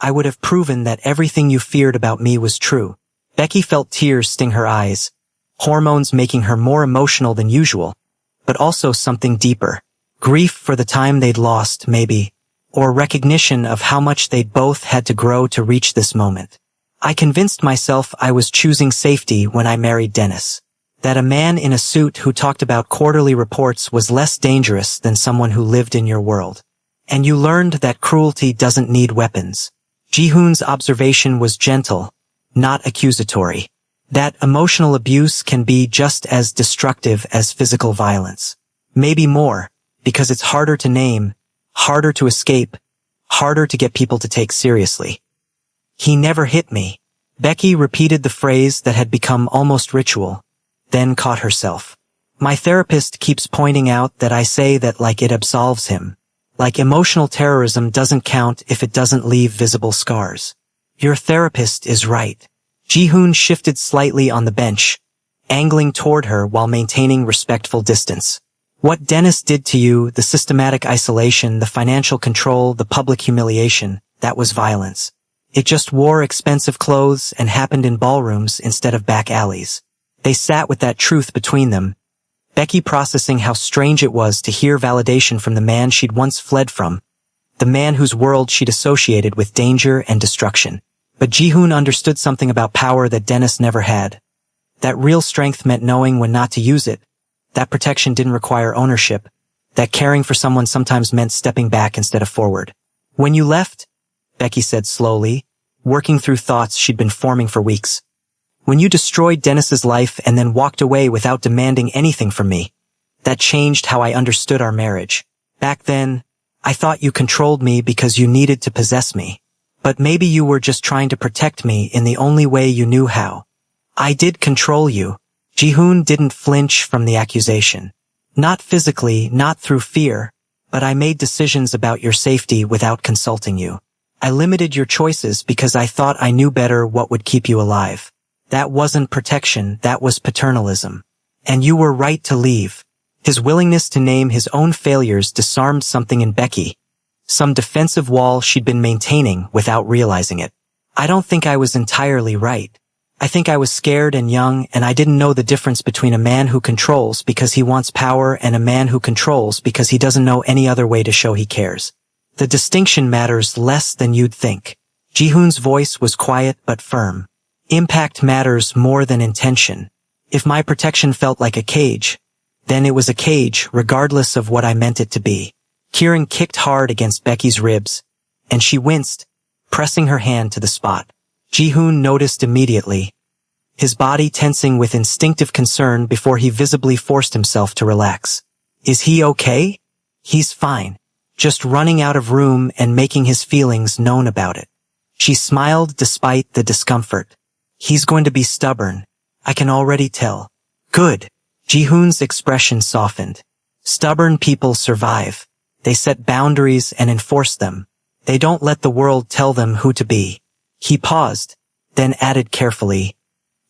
I would have proven that everything you feared about me was true. Becky felt tears sting her eyes, hormones making her more emotional than usual, but also something deeper. Grief for the time they'd lost, maybe, or recognition of how much they'd both had to grow to reach this moment. I convinced myself I was choosing safety when I married Dennis. That a man in a suit who talked about quarterly reports was less dangerous than someone who lived in your world. And you learned that cruelty doesn't need weapons. Ji-hoon's observation was gentle, not accusatory. That emotional abuse can be just as destructive as physical violence. Maybe more, because it's harder to name, harder to escape, harder to get people to take seriously. He never hit me. Becky repeated the phrase that had become almost ritual, then caught herself. My therapist keeps pointing out that I say that like it absolves him. Like emotional terrorism doesn't count if it doesn't leave visible scars. Your therapist is right. Ji-hoon shifted slightly on the bench, angling toward her while maintaining respectful distance. What Dennis did to you, the systematic isolation, the financial control, the public humiliation, that was violence. It just wore expensive clothes and happened in ballrooms instead of back alleys. They sat with that truth between them, Becky processing how strange it was to hear validation from the man she'd once fled from, the man whose world she'd associated with danger and destruction. But Ji-hoon understood something about power that Dennis never had. That real strength meant knowing when not to use it, that protection didn't require ownership, that caring for someone sometimes meant stepping back instead of forward. When you left, Becky said slowly, working through thoughts she'd been forming for weeks. When you destroyed Dennis's life and then walked away without demanding anything from me, that changed how I understood our marriage. Back then, I thought you controlled me because you needed to possess me. But maybe you were just trying to protect me in the only way you knew how. I did control you. Ji-hoon didn't flinch from the accusation. Not physically, not through fear, but I made decisions about your safety without consulting you. I limited your choices because I thought I knew better what would keep you alive. That wasn't protection, that was paternalism. And you were right to leave. His willingness to name his own failures disarmed something in Becky, some defensive wall she'd been maintaining without realizing it. I don't think I was entirely right. I think I was scared and young, and I didn't know the difference between a man who controls because he wants power and a man who controls because he doesn't know any other way to show he cares. The distinction matters less than you'd think. Ji-hoon's voice was quiet but firm. Impact matters more than intention. If my protection felt like a cage, then it was a cage regardless of what I meant it to be. Kieran kicked hard against Becky's ribs, and she winced, pressing her hand to the spot. Ji-hoon noticed immediately, his body tensing with instinctive concern before he visibly forced himself to relax. Is he okay? He's fine. Just running out of room and making his feelings known about it. She smiled despite the discomfort. He's going to be stubborn. I can already tell. Good. Ji-hoon's expression softened. Stubborn people survive. They set boundaries and enforce them. They don't let the world tell them who to be. He paused, then added carefully.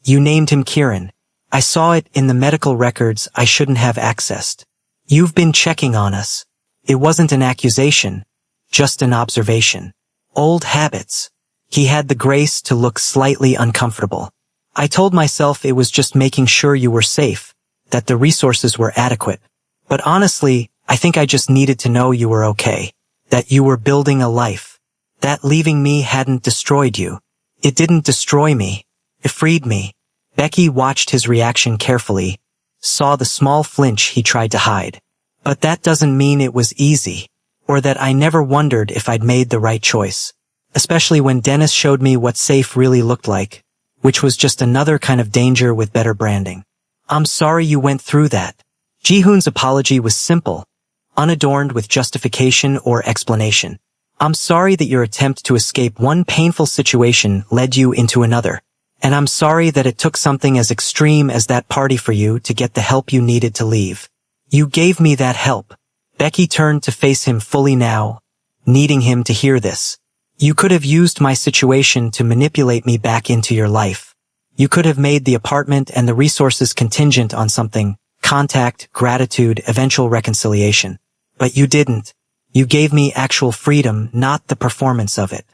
You named him Kieran. I saw it in the medical records I shouldn't have accessed. You've been checking on us. It wasn't an accusation, just an observation. Old habits. He had the grace to look slightly uncomfortable. I told myself it was just making sure you were safe, that the resources were adequate. But honestly, I think I just needed to know you were okay, that you were building a life. That leaving me hadn't destroyed you. It didn't destroy me. It freed me. Becky watched his reaction carefully, saw the small flinch he tried to hide. But that doesn't mean it was easy, or that I never wondered if I'd made the right choice. Especially when Dennis showed me what safe really looked like, which was just another kind of danger with better branding. I'm sorry you went through that. Ji-hoon's apology was simple, unadorned with justification or explanation. I'm sorry that your attempt to escape one painful situation led you into another. And I'm sorry that it took something as extreme as that party for you to get the help you needed to leave. You gave me that help. Becky turned to face him fully now, needing him to hear this. You could have used my situation to manipulate me back into your life. You could have made the apartment and the resources contingent on something, contact, gratitude, eventual reconciliation. But you didn't. You gave me actual freedom, not the performance of it.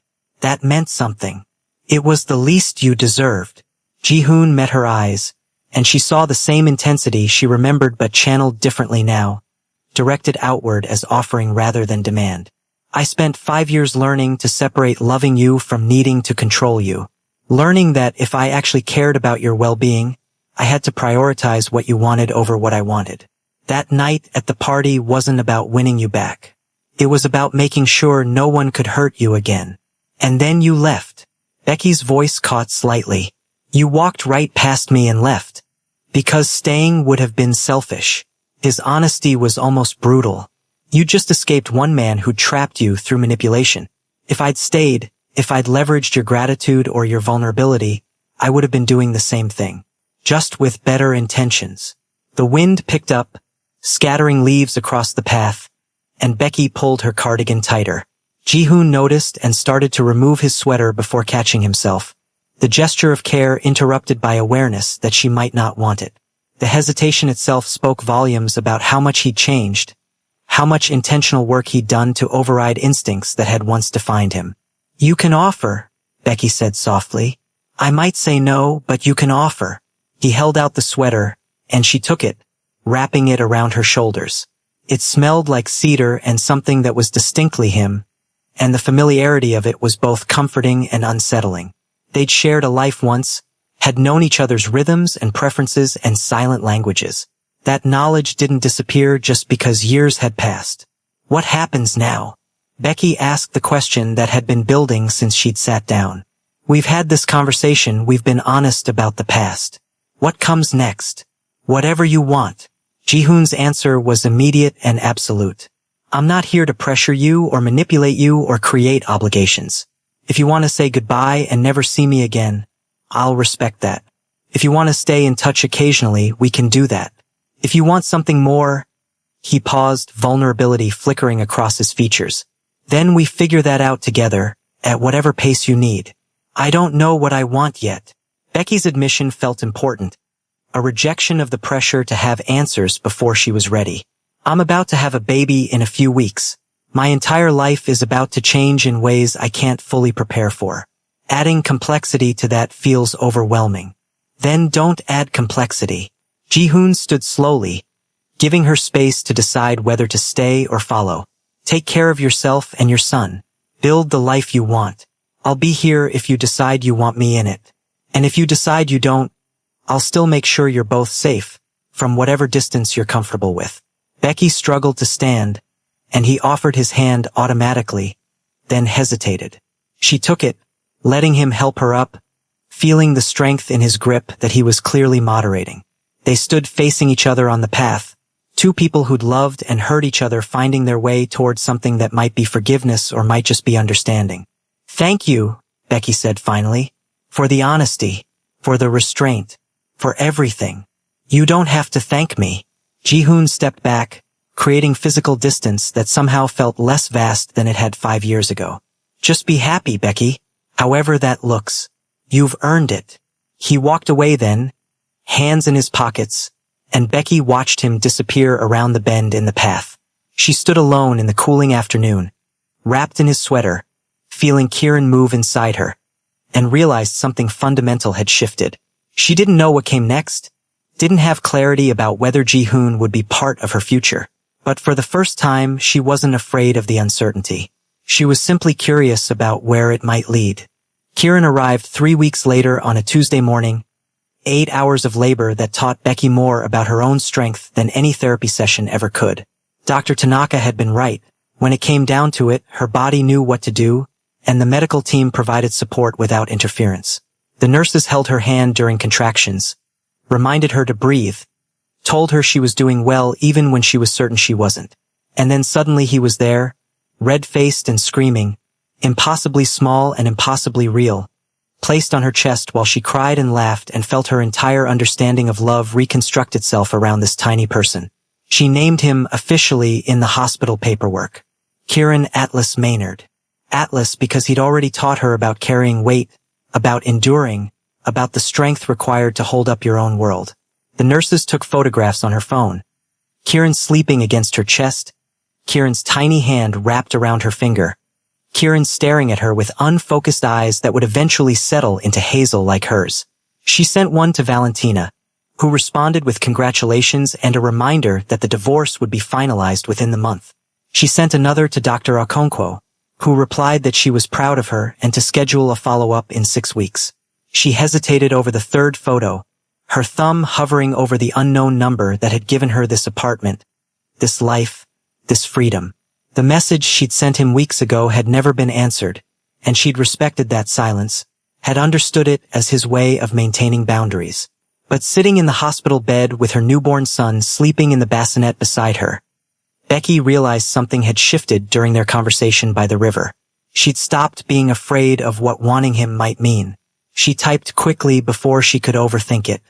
That meant something. It was the least you deserved. Ji-hoon met her eyes, and she saw the same intensity she remembered but channeled differently now, directed outward as offering rather than demand. I spent 5 years learning to separate loving you from needing to control you. Learning that if I actually cared about your well-being, I had to prioritize what you wanted over what I wanted. That night at the party wasn't about winning you back. It was about making sure no one could hurt you again. And then you left. Becky's voice caught slightly. You walked right past me and left. Because staying would have been selfish. His honesty was almost brutal. You just escaped one man who trapped you through manipulation. If I'd stayed, if I'd leveraged your gratitude or your vulnerability, I would have been doing the same thing. Just with better intentions. The wind picked up, scattering leaves across the path, and Becky pulled her cardigan tighter. Ji-hoon noticed and started to remove his sweater before catching himself. The gesture of care interrupted by awareness that she might not want it. The hesitation itself spoke volumes about how much he'd changed, how much intentional work he'd done to override instincts that had once defined him. You can offer, Becky said softly. I might say no, but you can offer. He held out the sweater, and she took it, wrapping it around her shoulders. It smelled like cedar and something that was distinctly him, and the familiarity of it was both comforting and unsettling. They'd shared a life once, had known each other's rhythms and preferences and silent languages. That knowledge didn't disappear just because years had passed. What happens now? Becky asked the question that had been building since she'd sat down. We've had this conversation, we've been honest about the past. What comes next? Whatever you want. Ji-hoon's answer was immediate and absolute. I'm not here to pressure you or manipulate you or create obligations. If you want to say goodbye and never see me again, I'll respect that. If you want to stay in touch occasionally, we can do that. If you want something more, he paused, vulnerability flickering across his features. Then we figure that out together, at whatever pace you need. I don't know what I want yet. Becky's admission felt important, a rejection of the pressure to have answers before she was ready. I'm about to have a baby in a few weeks. My entire life is about to change in ways I can't fully prepare for. Adding complexity to that feels overwhelming. Then don't add complexity. Ji-hoon stood slowly, giving her space to decide whether to stay or follow. Take care of yourself and your son. Build the life you want. I'll be here if you decide you want me in it. And if you decide you don't, I'll still make sure you're both safe, from whatever distance you're comfortable with. Becky struggled to stand, and he offered his hand automatically, then hesitated. She took it, letting him help her up, feeling the strength in his grip that he was clearly moderating. They stood facing each other on the path, Two people who'd loved and hurt each other finding their way towards something that might be forgiveness or might just be understanding. "Thank you," Becky said finally, "for the honesty, for the restraint, for everything." "You don't have to thank me." Ji-hoon stepped back, creating physical distance that somehow felt less vast than it had 5 years ago. "Just be happy, Becky, however that looks. You've earned it." He walked away then, hands in his pockets, and Becky watched him disappear around the bend in the path. She stood alone in the cooling afternoon, wrapped in his sweater, feeling Kieran move inside her, and realized something fundamental had shifted. She didn't know what came next, didn't have clarity about whether Ji-hoon would be part of her future. But for the first time, she wasn't afraid of the uncertainty. She was simply curious about where it might lead. Kieran arrived 3 weeks later on a Tuesday morning, 8 hours of labor that taught Becky more about her own strength than any therapy session ever could. Dr. Tanaka had been right. When it came down to it, her body knew what to do, and the medical team provided support without interference. The nurses held her hand during contractions, reminded her to breathe, told her she was doing well even when she was certain she wasn't. And then suddenly he was there, red-faced and screaming, impossibly small and impossibly real, placed on her chest while she cried and laughed and felt her entire understanding of love reconstruct itself around this tiny person. She named him officially in the hospital paperwork. Kieran Atlas Maynard. Atlas because he'd already taught her about carrying weight, about enduring, about the strength required to hold up your own world. The nurses took photographs on her phone. Kieran sleeping against her chest, Kieran's tiny hand wrapped around her finger, Kieran staring at her with unfocused eyes that would eventually settle into hazel like hers. She sent one to Valentina, who responded with congratulations and a reminder that the divorce would be finalized within the month. She sent another to Dr. Okonkwo, who replied that she was proud of her and to schedule a follow-up in 6 weeks. She hesitated over the third photo, her thumb hovering over the unknown number that had given her this apartment, this life, this freedom. The message she'd sent him weeks ago had never been answered, and she'd respected that silence, had understood it as his way of maintaining boundaries. But sitting in the hospital bed with her newborn son sleeping in the bassinet beside her, Becky realized something had shifted during their conversation by the river. She'd stopped being afraid of what wanting him might mean. She typed quickly before she could overthink it.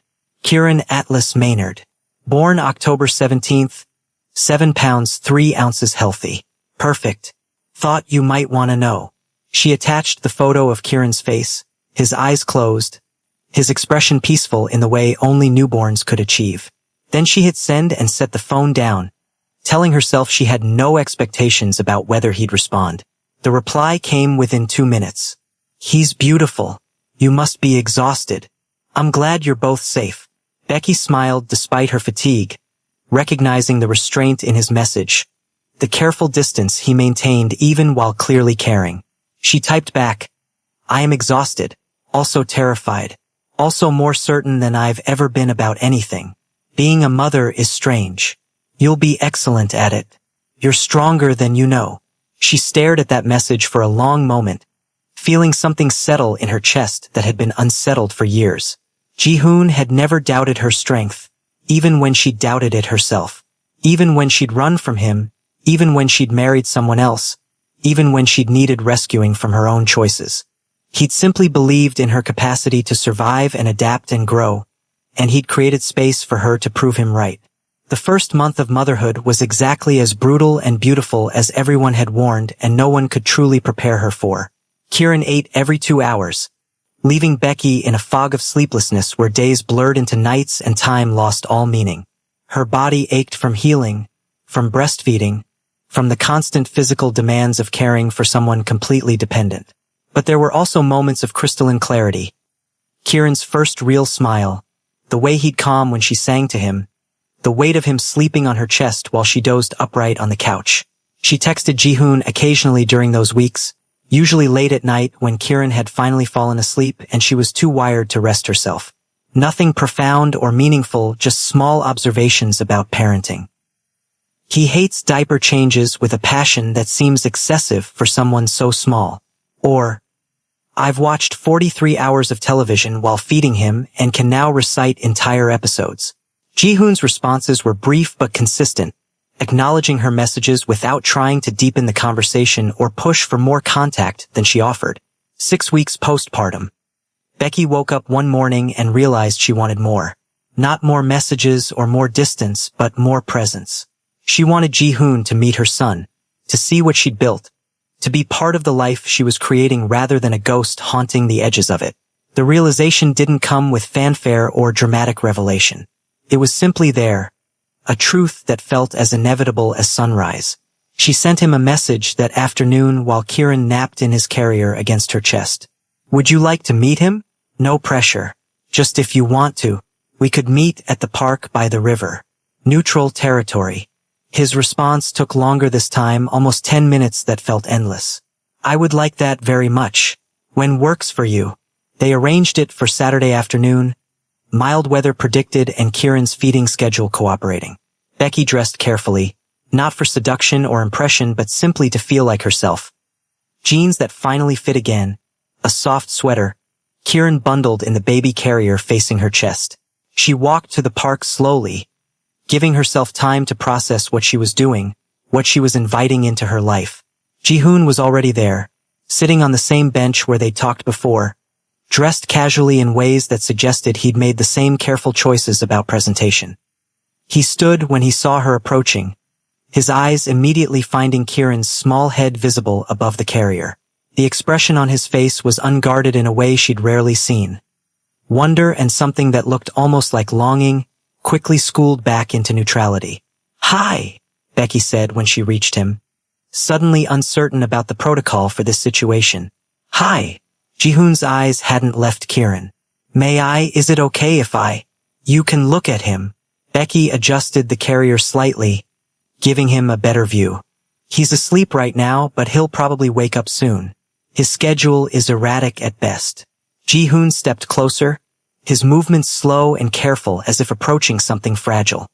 Kieran Atlas Maynard. Born October 17th, 7 pounds 3 ounces healthy. Perfect. Thought you might want to know. She attached the photo of Kieran's face, his eyes closed, his expression peaceful in the way only newborns could achieve. Then she hit send and set the phone down, telling herself she had no expectations about whether he'd respond. The reply came within 2 minutes. "He's beautiful. You must be exhausted. I'm glad you're both safe." Becky smiled despite her fatigue, recognizing the restraint in his message, the careful distance he maintained even while clearly caring. She typed back, "I am exhausted, also terrified, also more certain than I've ever been about anything. Being a mother is strange. You'll be excellent at it. You're stronger than you know." She stared at that message for a long moment, feeling something settle in her chest that had been unsettled for years. Ji-hoon had never doubted her strength, even when she doubted it herself. Even when she'd run from him, even when she'd married someone else, even when she'd needed rescuing from her own choices. He'd simply believed in her capacity to survive and adapt and grow, and he'd created space for her to prove him right. The first month of motherhood was exactly as brutal and beautiful as everyone had warned and no one could truly prepare her for. Kieran ate every 2 hours, leaving Becky in a fog of sleeplessness where days blurred into nights and time lost all meaning. Her body ached from healing, from breastfeeding, from the constant physical demands of caring for someone completely dependent. But there were also moments of crystalline clarity. Kieran's first real smile, the way he'd calm when she sang to him, the weight of him sleeping on her chest while she dozed upright on the couch. She texted Ji-hoon occasionally during those weeks, usually late at night when Kieran had finally fallen asleep and she was too wired to rest herself. Nothing profound or meaningful, just small observations about parenting. He hates diaper changes with a passion that seems excessive for someone so small. Or, "I've watched 43 hours of television while feeding him and can now recite entire episodes." Ji-hoon's responses were brief but consistent, acknowledging her messages without trying to deepen the conversation or push for more contact than she offered. 6 weeks postpartum. Becky woke up one morning and realized she wanted more. Not more messages or more distance, but more presence. She wanted Ji-hoon to meet her son, to see what she'd built, to be part of the life she was creating rather than a ghost haunting the edges of it. The realization didn't come with fanfare or dramatic revelation. It was simply there, a truth that felt as inevitable as sunrise. She sent him a message that afternoon while Kieran napped in his carrier against her chest. Would you like to meet him? No pressure. Just if you want to. We could meet at the park by the river. Neutral territory. His response took longer this time, almost 10 minutes that felt endless. I would like that very much. When works for you. They arranged it for Saturday afternoon. Mild weather predicted and Kieran's feeding schedule cooperating. Becky dressed carefully, not for seduction or impression but simply to feel like herself. Jeans that finally fit again, a soft sweater, Kieran bundled in the baby carrier facing her chest. She walked to the park slowly, giving herself time to process what she was doing, what she was inviting into her life. Ji-hoon was already there, sitting on the same bench where they'd talked before, dressed casually in ways that suggested he'd made the same careful choices about presentation. He stood when he saw her approaching, his eyes immediately finding Kieran's small head visible above the carrier. The expression on his face was unguarded in a way she'd rarely seen. Wonder and something that looked almost like longing quickly schooled back into neutrality. Hi, Becky said when she reached him, suddenly uncertain about the protocol for this situation. Hi. Ji-hoon's eyes hadn't left Kieran. May I? Is it okay if I? You can look at him. Becky adjusted the carrier slightly, giving him a better view. He's asleep right now, but he'll probably wake up soon. His schedule is erratic at best. Ji-hoon stepped closer, his movements slow and careful as if approaching something fragile.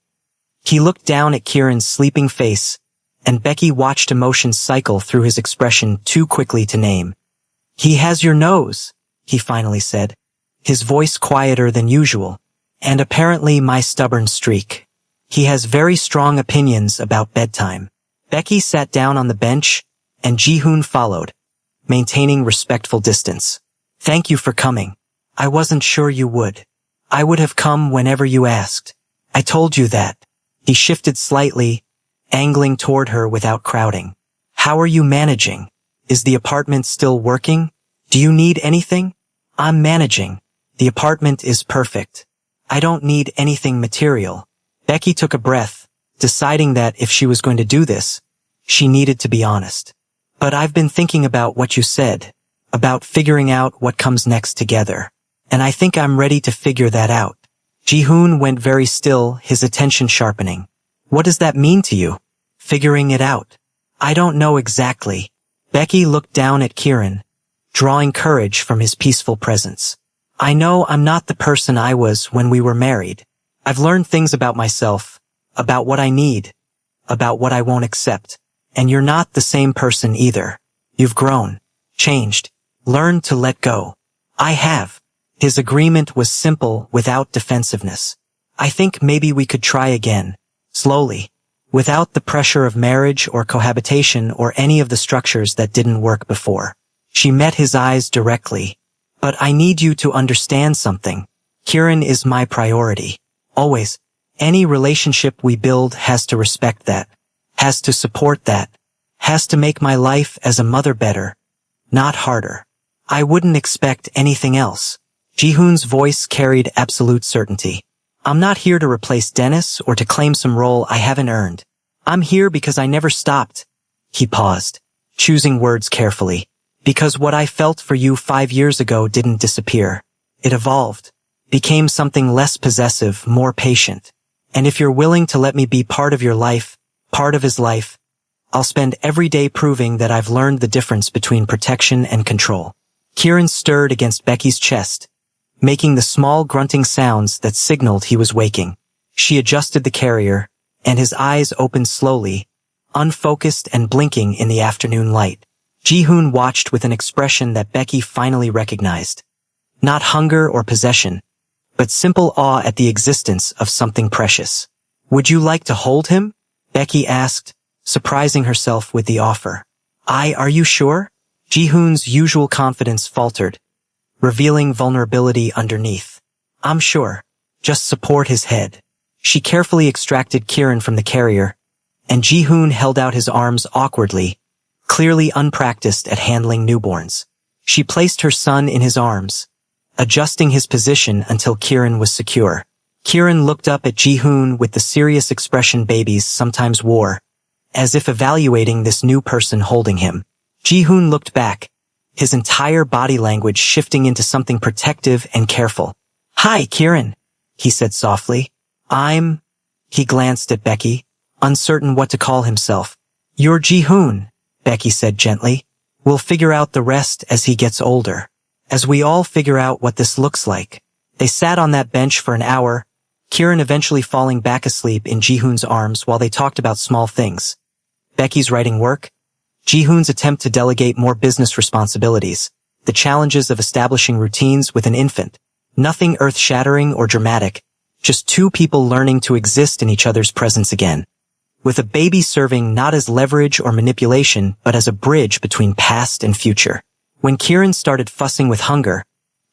He looked down at Kieran's sleeping face, and Becky watched emotions cycle through his expression too quickly to name. He has your nose, he finally said, his voice quieter than usual, and apparently my stubborn streak. He has very strong opinions about bedtime. Becky sat down on the bench, and Ji-hoon followed, maintaining respectful distance. Thank you for coming. I wasn't sure you would. I would have come whenever you asked. I told you that. He shifted slightly, angling toward her without crowding. How are you managing? Is the apartment still working? Do you need anything? I'm managing. The apartment is perfect. I don't need anything material. Becky took a breath, deciding that if she was going to do this, she needed to be honest. But I've been thinking about what you said, about figuring out what comes next together. And I think I'm ready to figure that out. Ji-hoon went very still, his attention sharpening. What does that mean to you? Figuring it out. I don't know exactly. Becky looked down at Kieran, drawing courage from his peaceful presence. I know I'm not the person I was when we were married. I've learned things about myself, about what I need, about what I won't accept. And you're not the same person either. You've grown, changed, learned to let go. I have. His agreement was simple without defensiveness. I think maybe we could try again, slowly, without the pressure of marriage or cohabitation or any of the structures that didn't work before. She met his eyes directly. But I need you to understand something. Kieran is my priority. Always. Any relationship we build has to respect that, has to support that, has to make my life as a mother better, not harder. I wouldn't expect anything else. Ji-hoon's voice carried absolute certainty. I'm not here to replace Dennis or to claim some role I haven't earned. I'm here because I never stopped. He paused, choosing words carefully. Because what I felt for you 5 years ago didn't disappear. It evolved, became something less possessive, more patient. And if you're willing to let me be part of your life, part of his life, I'll spend every day proving that I've learned the difference between protection and control. Kieran stirred against Becky's chest, making the small grunting sounds that signaled he was waking. She adjusted the carrier, and his eyes opened slowly, unfocused and blinking in the afternoon light. Ji-hoon watched with an expression that Becky finally recognized. Not hunger or possession, but simple awe at the existence of something precious. "Would you like to hold him?" Becky asked, surprising herself with the offer. Are you sure?" Ji-hoon's usual confidence faltered, revealing vulnerability underneath. "I'm sure. Just support his head." She carefully extracted Kieran from the carrier, and Ji-hoon held out his arms awkwardly, clearly unpracticed at handling newborns. She placed her son in his arms, adjusting his position until Kieran was secure. Kieran looked up at Ji-hoon with the serious expression babies sometimes wore, as if evaluating this new person holding him. Ji-hoon looked back, his entire body language shifting into something protective and careful. "Hi, Kieran," he said softly. He glanced at Becky, uncertain what to call himself. "You're Ji-hoon," Becky said gently. "We'll figure out the rest as he gets older. As we all figure out what this looks like." They sat on that bench for an hour, Kieran eventually falling back asleep in Ji-hoon's arms while they talked about small things. Becky's writing work, Ji-hoon's attempt to delegate more business responsibilities, the challenges of establishing routines with an infant. Nothing earth-shattering or dramatic, just two people learning to exist in each other's presence again. With a baby serving not as leverage or manipulation, but as a bridge between past and future. When Kieran started fussing with hunger,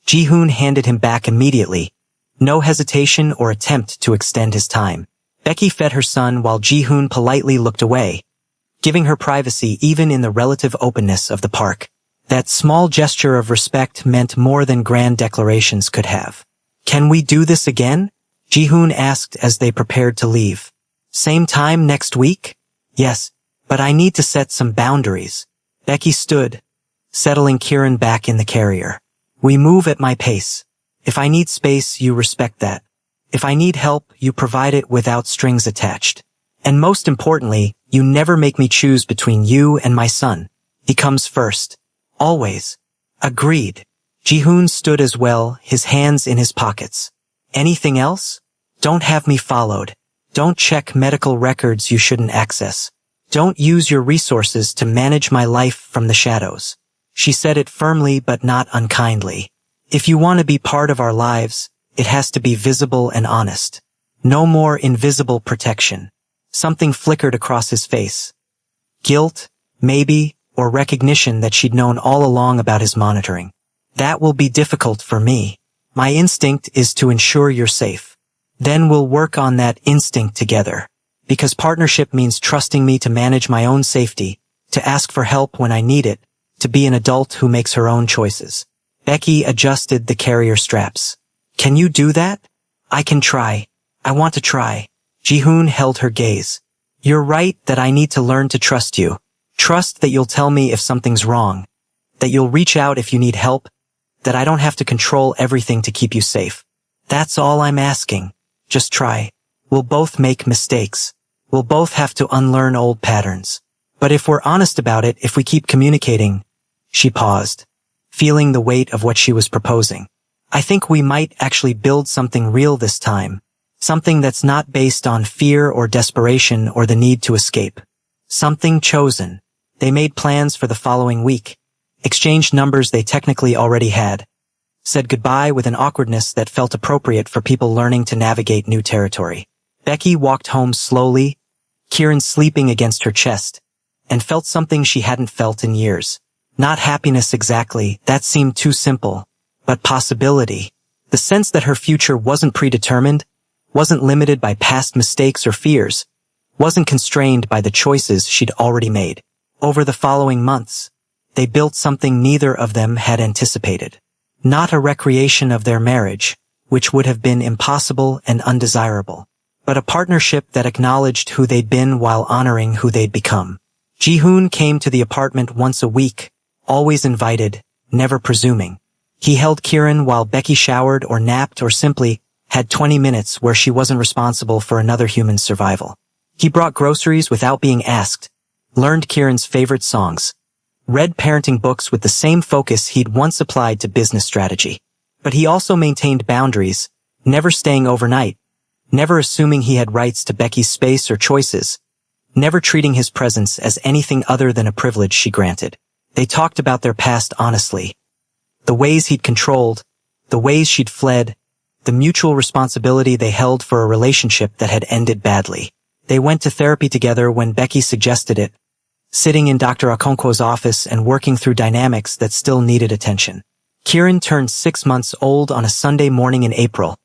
Ji-hoon handed him back immediately, no hesitation or attempt to extend his time. Becky fed her son while Ji-hoon politely looked away, giving her privacy even in the relative openness of the park. That small gesture of respect meant more than grand declarations could have. "Can we do this again?" Ji-hoon asked as they prepared to leave. "Same time next week?" "Yes, but I need to set some boundaries." Becky stood, settling Kieran back in the carrier. "We move at my pace. If I need space, you respect that. If I need help, you provide it without strings attached. And most importantly, you never make me choose between you and my son. He comes first. Always." "Agreed." Ji-hoon stood as well, his hands in his pockets. "Anything else? Don't have me followed. Don't check medical records you shouldn't access. Don't use your resources to manage my life from the shadows." She said it firmly but not unkindly. "If you want to be part of our lives, it has to be visible and honest. No more invisible protection." Something flickered across his face. Guilt, maybe, or recognition that she'd known all along about his monitoring. "That will be difficult for me. My instinct is to ensure you're safe. Then we'll work on that instinct together. Because partnership means trusting me to manage my own safety, to ask for help when I need it, to be an adult who makes her own choices." Becky adjusted the carrier straps. "Can you do that?" "I can try. I want to try." Ji-hoon held her gaze. "You're right that I need to learn to trust you. Trust that you'll tell me if something's wrong, that you'll reach out if you need help, that I don't have to control everything to keep you safe. That's all I'm asking. Just try. We'll both make mistakes. We'll both have to unlearn old patterns. But if we're honest about it, if we keep communicating..." She paused, feeling the weight of what she was proposing. "I think we might actually build something real this time. Something that's not based on fear or desperation or the need to escape. Something chosen." They made plans for the following week, exchanged numbers they technically already had, said goodbye with an awkwardness that felt appropriate for people learning to navigate new territory. Becky walked home slowly, Kieran sleeping against her chest, and felt something she hadn't felt in years. Not happiness exactly, that seemed too simple, but possibility. The sense that her future wasn't predetermined, wasn't limited by past mistakes or fears, wasn't constrained by the choices she'd already made. Over the following months, they built something neither of them had anticipated. Not a recreation of their marriage, which would have been impossible and undesirable, but a partnership that acknowledged who they'd been while honoring who they'd become. Ji-hoon came to the apartment once a week, always invited, never presuming. He held Kieran while Becky showered or napped or simply had 20 minutes where she wasn't responsible for another human's survival. He brought groceries without being asked, learned Kieran's favorite songs, read parenting books with the same focus he'd once applied to business strategy. But he also maintained boundaries, never staying overnight, never assuming he had rights to Becky's space or choices, never treating his presence as anything other than a privilege she granted. They talked about their past honestly. The ways he'd controlled, the ways she'd fled, the mutual responsibility they held for a relationship that had ended badly. They went to therapy together when Becky suggested it, sitting in Dr. Okonkwo's office and working through dynamics that still needed attention. Kieran turned 6 months old on a Sunday morning in April,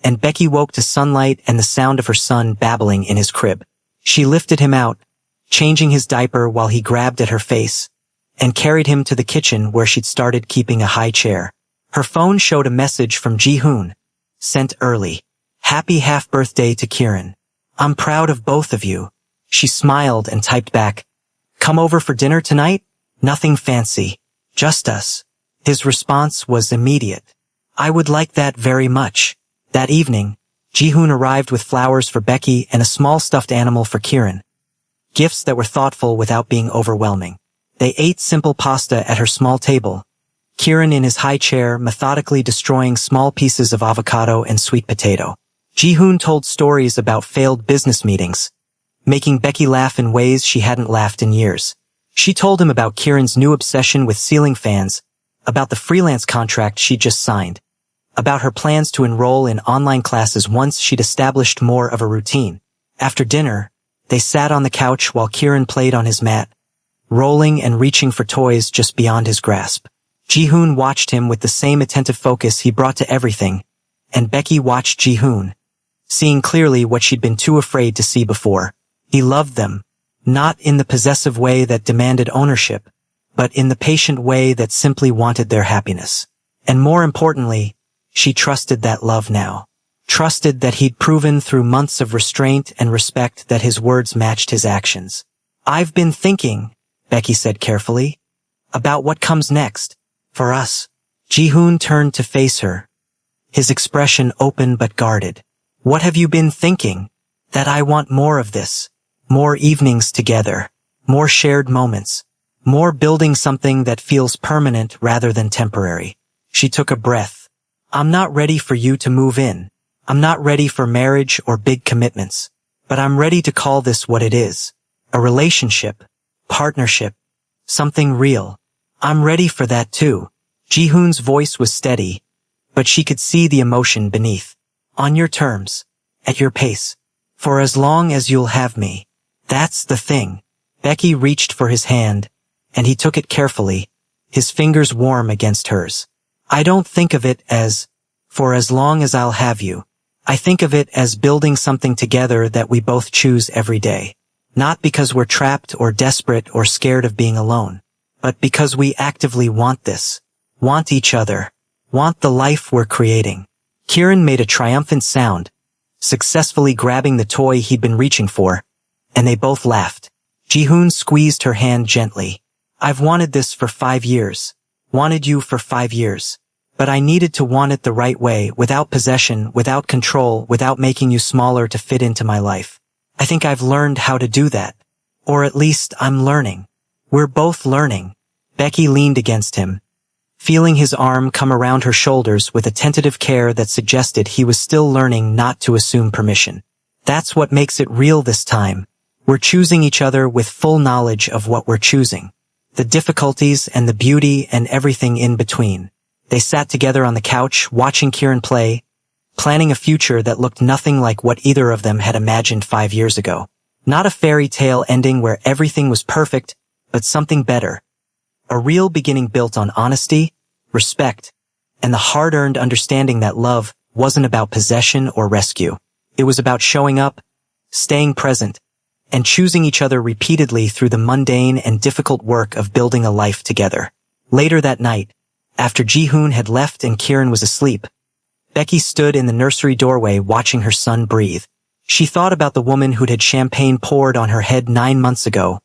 and Becky woke to sunlight and the sound of her son babbling in his crib. She lifted him out, changing his diaper while he grabbed at her face, and carried him to the kitchen where she'd started keeping a high chair. Her phone showed a message from Ji-hoon, sent early. Happy half-birthday to Kieran. I'm proud of both of you. She smiled and typed back, come over for dinner tonight? Nothing fancy. Just us. His response was immediate. I would like that very much. That evening, Ji-hoon arrived with flowers for Becky and a small stuffed animal for Kieran. Gifts that were thoughtful without being overwhelming. They ate simple pasta at her small table, Kieran in his high chair methodically destroying small pieces of avocado and sweet potato. Ji-hoon told stories about failed business meetings, making Becky laugh in ways she hadn't laughed in years. She told him about Kieran's new obsession with ceiling fans, about the freelance contract she'd just signed, about her plans to enroll in online classes once she'd established more of a routine. After dinner, they sat on the couch while Kieran played on his mat, rolling and reaching for toys just beyond his grasp. Ji-hoon watched him with the same attentive focus he brought to everything, and Becky watched Ji-hoon, seeing clearly what she'd been too afraid to see before. He loved them, not in the possessive way that demanded ownership, but in the patient way that simply wanted their happiness. And more importantly, she trusted that love now. Trusted that he'd proven through months of restraint and respect that his words matched his actions. I've been thinking, Becky said carefully, about what comes next, for us. Ji-hoon turned to face her, his expression open but guarded. What have you been thinking? That I want more of this. More evenings together. More shared moments. More building something that feels permanent rather than temporary. She took a breath. I'm not ready for you to move in. I'm not ready for marriage or big commitments. But I'm ready to call this what it is. A relationship. Partnership. Something real. I'm ready for that too. Ji-hoon's voice was steady, but she could see the emotion beneath. On your terms. At your pace. For as long as you'll have me. That's the thing. Becky reached for his hand, and he took it carefully, his fingers warm against hers. I don't think of it as, for as long as I'll have you. I think of it as building something together that we both choose every day. Not because we're trapped or desperate or scared of being alone, but because we actively want this. Want each other. Want the life we're creating. Kieran made a triumphant sound, successfully grabbing the toy he'd been reaching for, and they both laughed. Ji-hoon squeezed her hand gently. I've wanted this for 5 years. Wanted you for 5 years. But I needed to want it the right way, without possession, without control, without making you smaller to fit into my life. I think I've learned how to do that. Or at least I'm learning. We're both learning. Becky leaned against him, feeling his arm come around her shoulders with a tentative care that suggested he was still learning not to assume permission. That's what makes it real this time. We're choosing each other with full knowledge of what we're choosing. The difficulties and the beauty and everything in between. They sat together on the couch, watching Kieran play, planning a future that looked nothing like what either of them had imagined 5 years ago. Not a fairy tale ending where everything was perfect, but something better. A real beginning built on honesty, respect, and the hard-earned understanding that love wasn't about possession or rescue. It was about showing up, staying present, and choosing each other repeatedly through the mundane and difficult work of building a life together. Later that night, after Ji-hoon had left and Kieran was asleep, Becky stood in the nursery doorway watching her son breathe. She thought about the woman who'd had champagne poured on her head 9 months ago,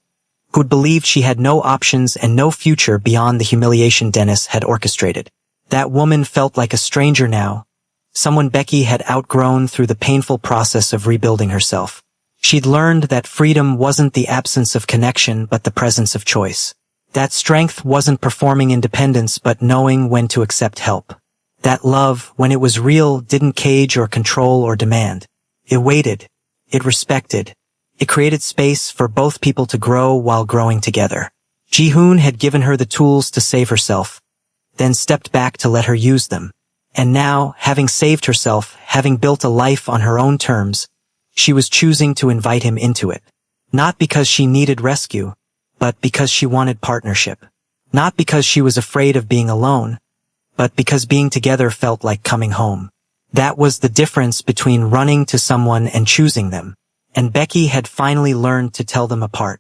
who'd believed she had no options and no future beyond the humiliation Dennis had orchestrated. That woman felt like a stranger now, someone Becky had outgrown through the painful process of rebuilding herself. She'd learned that freedom wasn't the absence of connection but the presence of choice. That strength wasn't performing independence but knowing when to accept help. That love, when it was real, didn't cage or control or demand. It waited. It respected. It created space for both people to grow while growing together. Ji-hoon had given her the tools to save herself, then stepped back to let her use them. And now, having saved herself, having built a life on her own terms, she was choosing to invite him into it. Not because she needed rescue, but because she wanted partnership. Not because she was afraid of being alone, but because being together felt like coming home. That was the difference between running to someone and choosing them, and Becky had finally learned to tell them apart.